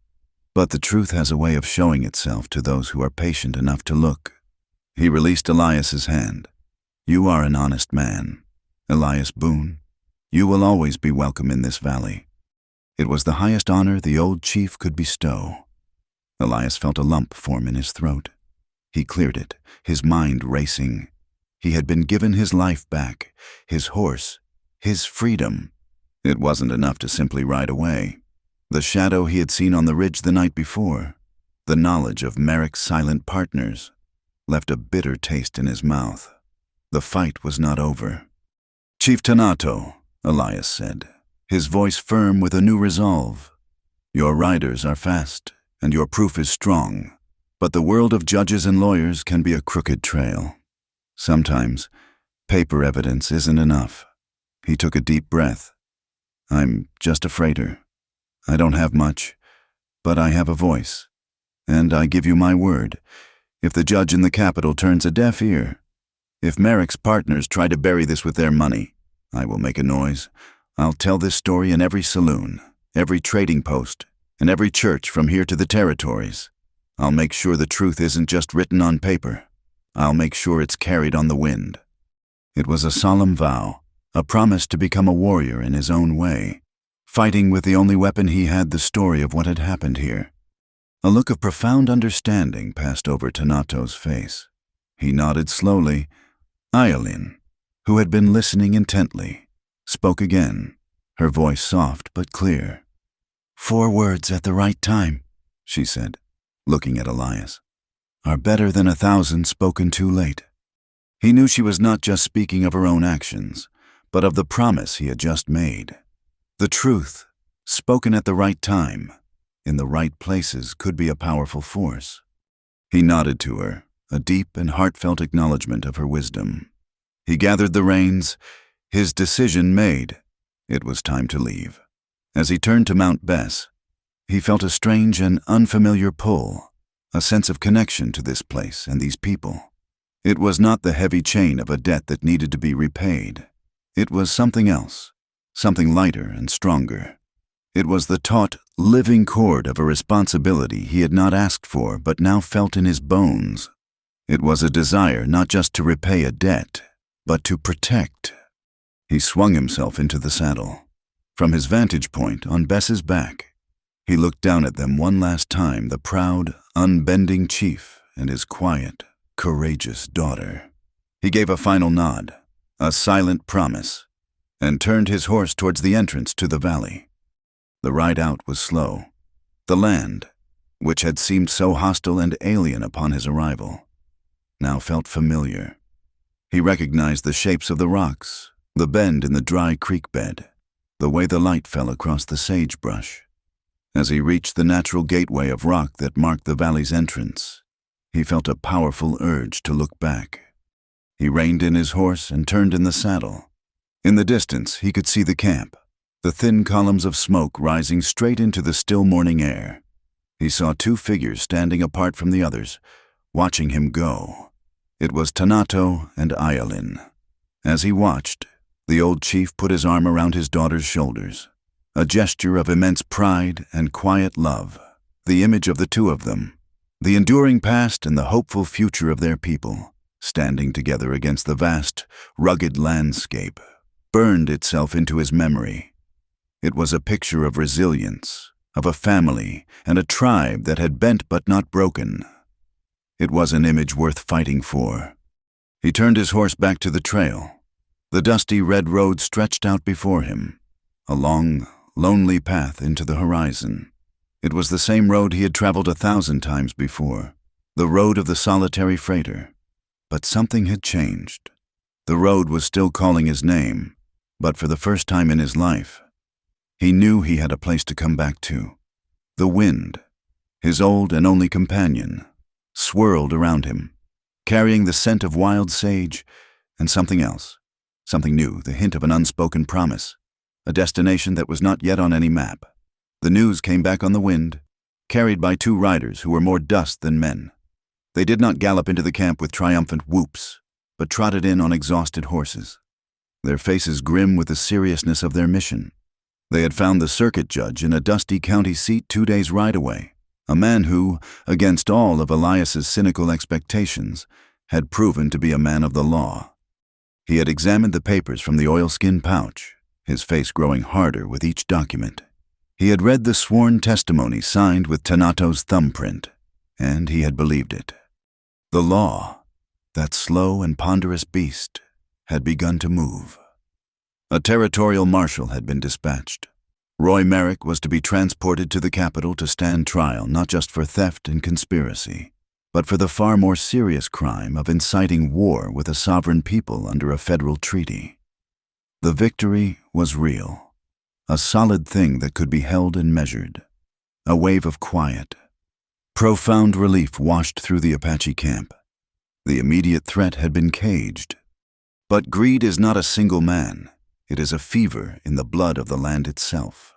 but the truth has a way of showing itself to those who are patient enough to look." He released Elias's hand. "You are an honest man, Elias Boone. You will always be welcome in this valley." It was the highest honor the old chief could bestow. Elias felt a lump form in his throat. He cleared it, his mind racing. He had been given his life back, his horse, his freedom. It wasn't enough to simply ride away. The shadow he had seen on the ridge the night before, the knowledge of Merrick's silent partners, left a bitter taste in his mouth. The fight was not over. "Chief Tanato," Elias said, his voice firm with a new resolve. "Your riders are fast, and your proof is strong, but the world of judges and lawyers can be a crooked trail. Sometimes, paper evidence isn't enough." He took a deep breath. "I'm just a freighter. I don't have much, but I have a voice. And I give you my word, if the judge in the capital turns a deaf ear, if Merrick's partners try to bury this with their money, I will make a noise. I'll tell this story in every saloon, every trading post, and every church from here to the territories. I'll make sure the truth isn't just written on paper. I'll make sure it's carried on the wind." It was a solemn vow, a promise to become a warrior in his own way, fighting with the only weapon he had, the story of what had happened here. A look of profound understanding passed over Tanato's face. He nodded slowly. Ayalin, who had been listening intently, spoke again, her voice soft but clear. "4 words at the right time," she said, looking at Elias, "are better than 1,000 spoken too late." He knew she was not just speaking of her own actions, but of the promise he had just made. The truth, spoken at the right time, in the right places, could be a powerful force. He nodded to her, a deep and heartfelt acknowledgement of her wisdom. He gathered the reins, his decision made. It was time to leave. As he turned to Mount Bess, he felt a strange and unfamiliar pull, a sense of connection to this place and these people. It was not the heavy chain of a debt that needed to be repaid. It was something else, something lighter and stronger. It was the taut, living cord of a responsibility he had not asked for but now felt in his bones. It was a desire not just to repay a debt, but to protect. He swung himself into the saddle. From his vantage point on Bess's back, he looked down at them one last time, the proud, unbending chief and his quiet, courageous daughter. He gave a final nod, a silent promise, and turned his horse towards the entrance to the valley. The ride out was slow. The land, which had seemed so hostile and alien upon his arrival, now felt familiar. He recognized the shapes of the rocks, the bend in the dry creek bed, the way the light fell across the sagebrush. As he reached the natural gateway of rock that marked the valley's entrance, he felt a powerful urge to look back. He reined in his horse and turned in the saddle. In the distance, he could see the camp, the thin columns of smoke rising straight into the still morning air. He saw 2 figures standing apart from the others, watching him go. It was Tanato and Ayalin. As he watched, the old chief put his arm around his daughter's shoulders, a gesture of immense pride and quiet love, the image of the 2 of them, the enduring past and the hopeful future of their people, standing together against the vast, rugged landscape, burned itself into his memory. It was a picture of resilience, of a family and a tribe that had bent but not broken. It was an image worth fighting for. He turned his horse back to the trail. The dusty red road stretched out before him, a long, lonely path into the horizon. It was the same road he had traveled 1,000 times before, the road of the solitary freighter. But something had changed. The road was still calling his name, but for the first time in his life, he knew he had a place to come back to. The wind, his old and only companion, swirled around him, carrying the scent of wild sage and something else, something new, the hint of an unspoken promise, a destination that was not yet on any map. The news came back on the wind, carried by 2 riders who were more dust than men. They did not gallop into the camp with triumphant whoops, but trotted in on exhausted horses, their faces grim with the seriousness of their mission. They had found the circuit judge in a dusty county seat 2 days' ride away, a man who, against all of Elias's cynical expectations, had proven to be a man of the law. He had examined the papers from the oilskin pouch, his face growing harder with each document. He had read the sworn testimony signed with Tanato's thumbprint, and he had believed it. The law, that slow and ponderous beast, had begun to move. A territorial marshal had been dispatched. Roy Merrick was to be transported to the capital to stand trial not just for theft and conspiracy, but for the far more serious crime of inciting war with a sovereign people under a federal treaty. The victory was real, a solid thing that could be held and measured. A wave of quiet, profound relief washed through the Apache camp. The immediate threat had been caged. But greed is not a single man. It is a fever in the blood of the land itself.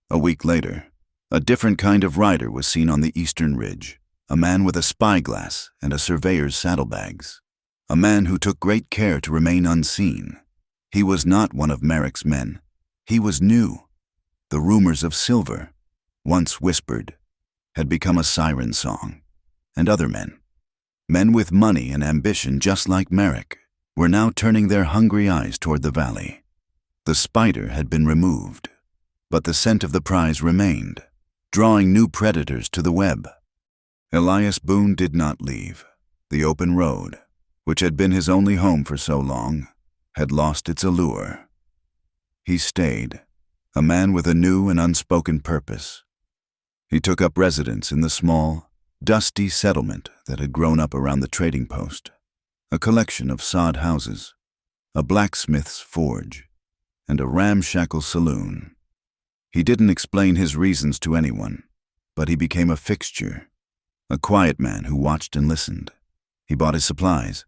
A week later, a different kind of rider was seen on the eastern ridge, a man with a spyglass and a surveyor's saddlebags, a man who took great care to remain unseen. He was not one of Merrick's men. He was new. The rumors of silver, once whispered, had become a siren song, and other men with money and ambition just like Merrick, were now turning their hungry eyes toward the valley. The spider had been removed, but the scent of the prize remained, drawing new predators to the web. Elias Boone did not leave. The open road, which had been his only home for so long, had lost its allure. He stayed, a man with a new and unspoken purpose. He took up residence in the small, dusty settlement that had grown up around the trading post, a collection of sod houses, a blacksmith's forge, and a ramshackle saloon. He didn't explain his reasons to anyone, but he became a fixture, a quiet man who watched and listened. He bought his supplies,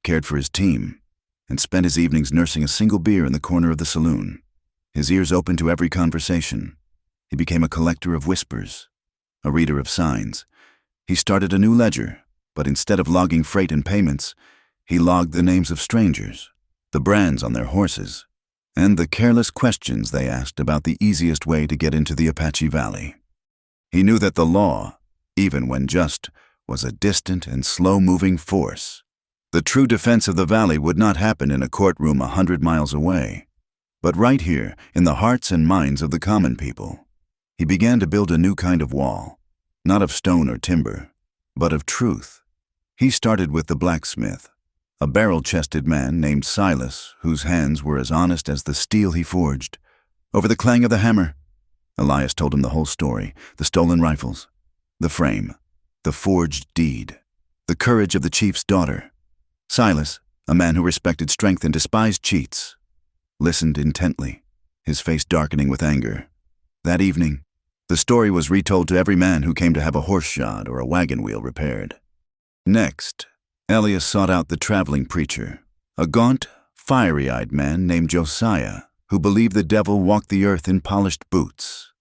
cared for his team, and spent his evenings nursing a single beer in the corner of the saloon, his ears open to every conversation. He became a collector of whispers, a reader of signs. He started a new ledger, but instead of logging freight and payments, he logged the names of strangers, the brands on their horses, and the careless questions they asked about the easiest way to get into the Apache Valley. He knew that the law, even when just, was a distant and slow-moving force. The true defense of the valley would not happen in a courtroom 100 miles away, but right here, in the hearts and minds of the common people. He began to build a new kind of wall, not of stone or timber, but of truth. He started with the blacksmith, a barrel-chested man named Silas, whose hands were as honest as the steel he forged. Over the clang of the hammer, Elias told him the whole story, the stolen rifles, the frame, the forged deed, the courage of the chief's daughter. Silas, a man who respected strength and despised cheats, listened intently, his face darkening with anger. That evening, the story was retold to every man who came to have a horse shod or a wagon wheel repaired. Next, Elias sought out the traveling preacher, a gaunt, fiery-eyed man named Josiah, who believed the devil walked the earth in polished boots.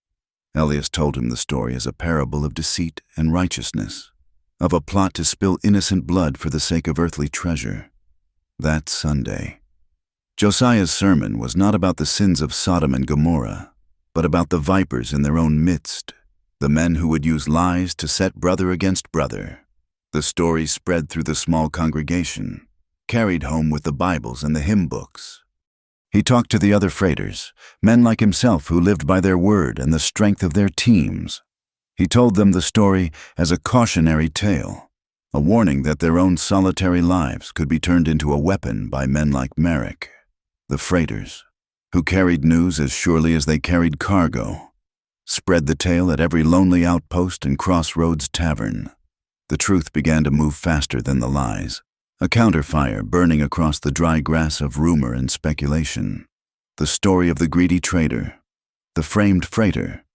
Elias told him the story as a parable of deceit and righteousness, of a plot to spill innocent blood for the sake of earthly treasure. That Sunday, Josiah's sermon was not about the sins of Sodom and Gomorrah, but about the vipers in their own midst, the men who would use lies to set brother against brother. The story spread through the small congregation, carried home with the Bibles and the hymn books. He talked to the other freighters, men like himself who lived by their word and the strength of their teams. He told them the story as a cautionary tale, a warning that their own solitary lives could be turned into a weapon by men like Merrick. The freighters, who carried news as surely as they carried cargo, spread the tale at every lonely outpost and crossroads tavern. The truth began to move faster than the lies, a counterfire burning across the dry grass of rumor and speculation. The story of the greedy trader, the framed freighter,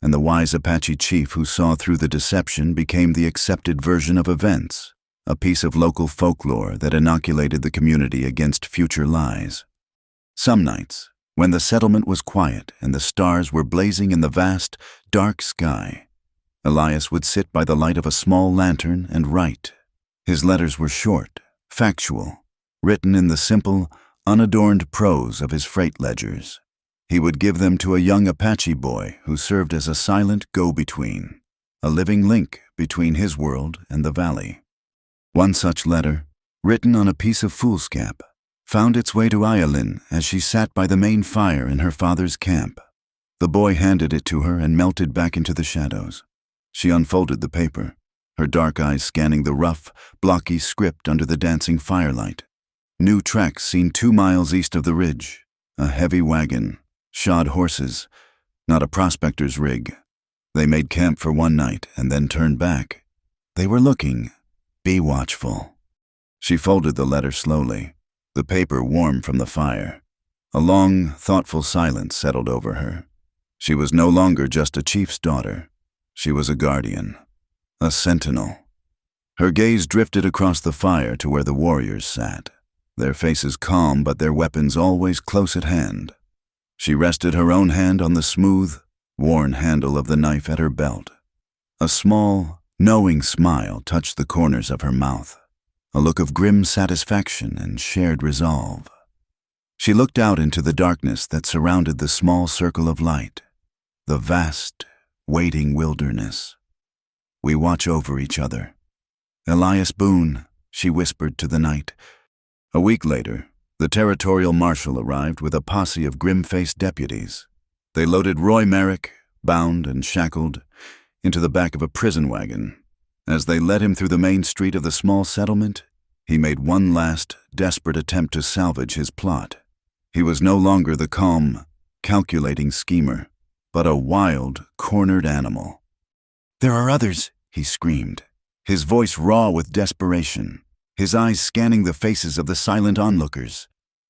and the wise Apache chief who saw through the deception became the accepted version of events, a piece of local folklore that inoculated the community against future lies. Some nights, when the settlement was quiet and the stars were blazing in the vast, dark sky, Elias would sit by the light of a small lantern and write. His letters were short, factual, written in the simple, unadorned prose of his freight ledgers. He would give them to a young Apache boy who served as a silent go-between, a living link between his world and the valley. One such letter, written on a piece of foolscap, found its way to Ayalin as she sat by the main fire in her father's camp. The boy handed it to her and melted back into the shadows. She unfolded the paper, her dark eyes scanning the rough, blocky script under the dancing firelight. New tracks seen 2 miles east of the ridge, a heavy wagon, shod horses, not a prospector's rig. They made camp for one night and then turned back. They were looking. Be watchful. She folded the letter slowly, the paper warm from the fire. A long, thoughtful silence settled over her. She was no longer just a chief's daughter. She was a guardian, a sentinel. Her gaze drifted across the fire to where the warriors sat, their faces calm but their weapons always close at hand. She rested her own hand on the smooth, worn handle of the knife at her belt. A small, knowing smile touched the corners of her mouth, a look of grim satisfaction and shared resolve. She looked out into the darkness that surrounded the small circle of light, the vast, waiting wilderness. We watch over each other. Elias Boone, she whispered to the night. A week later, the territorial marshal arrived with a posse of grim-faced deputies. They loaded Roy Merrick, bound and shackled, into the back of a prison wagon. As they led him through the main street of the small settlement, he made one last, desperate attempt to salvage his plot. He was no longer the calm, calculating schemer, but a wild, cornered animal. "There are others," he screamed, his voice raw with desperation, his eyes scanning the faces of the silent onlookers.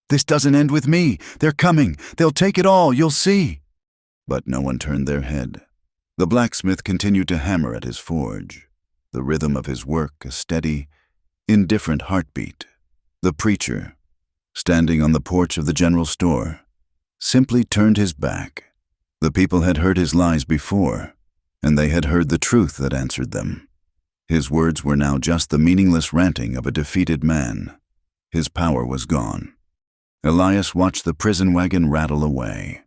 "This doesn't end with me. They're coming. They'll take it all. You'll see." But no one turned their head. The blacksmith continued to hammer at his forge, the rhythm of his work a steady, indifferent heartbeat. The preacher, standing on the porch of the general store, simply turned his back. The people had heard his lies before, and they had heard the truth that answered them. His words were now just the meaningless ranting of a defeated man. His power was gone. Elias watched the prison wagon rattle away,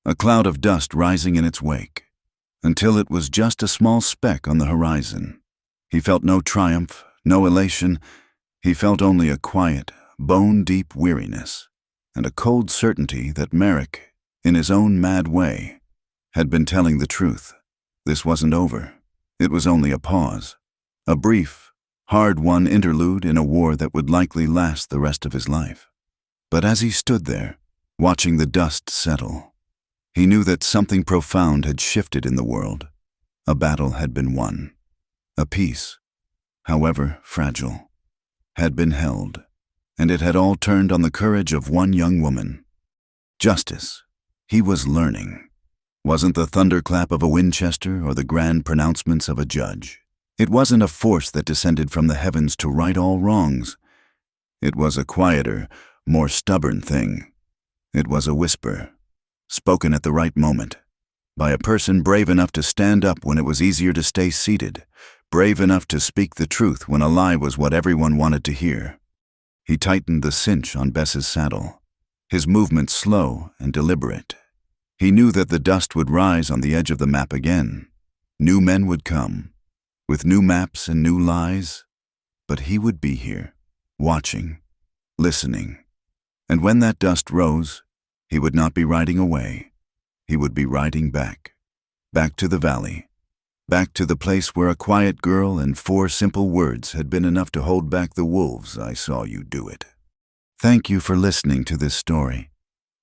a cloud of dust rising in its wake, until it was just a small speck on the horizon. He felt no triumph, no elation. He felt only a quiet, bone-deep weariness, and a cold certainty that Merrick, in his own mad way, had been telling the truth. This wasn't over. It was only a pause. A brief, hard-won interlude in a war that would likely last the rest of his life. But as he stood there, watching the dust settle, he knew that something profound had shifted in the world. A battle had been won. A peace, however fragile, had been held, and it had all turned on the courage of one young woman. Justice, he was learning, wasn't the thunderclap of a Winchester or the grand pronouncements of a judge. It wasn't a force that descended from the heavens to right all wrongs. It was a quieter, more stubborn thing. It was a whisper, spoken at the right moment, by a person brave enough to stand up when it was easier to stay seated, brave enough to speak the truth when a lie was what everyone wanted to hear. He tightened the cinch on Bess's saddle, his movements slow and deliberate. He knew that the dust would rise on the edge of the map again. New men would come, with new maps and new lies, but he would be here, watching, listening. And when that dust rose, he would not be riding away. He would be riding back, back to the valley, back to the place where a quiet girl and 4 simple words had been enough to hold back the wolves. I saw you do it. Thank you for listening to this story.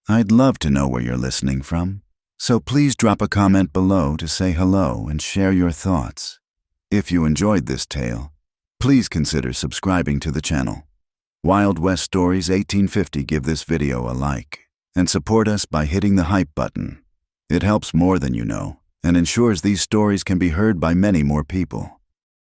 I'd love to know where you're listening from, so please drop a comment below to say hello and share your thoughts. If you enjoyed this tale, please consider subscribing to the channel. Wild West Stories 1850 give this video a like, and support us by hitting the hype button. It helps more than you know, and ensures these stories can be heard by many more people.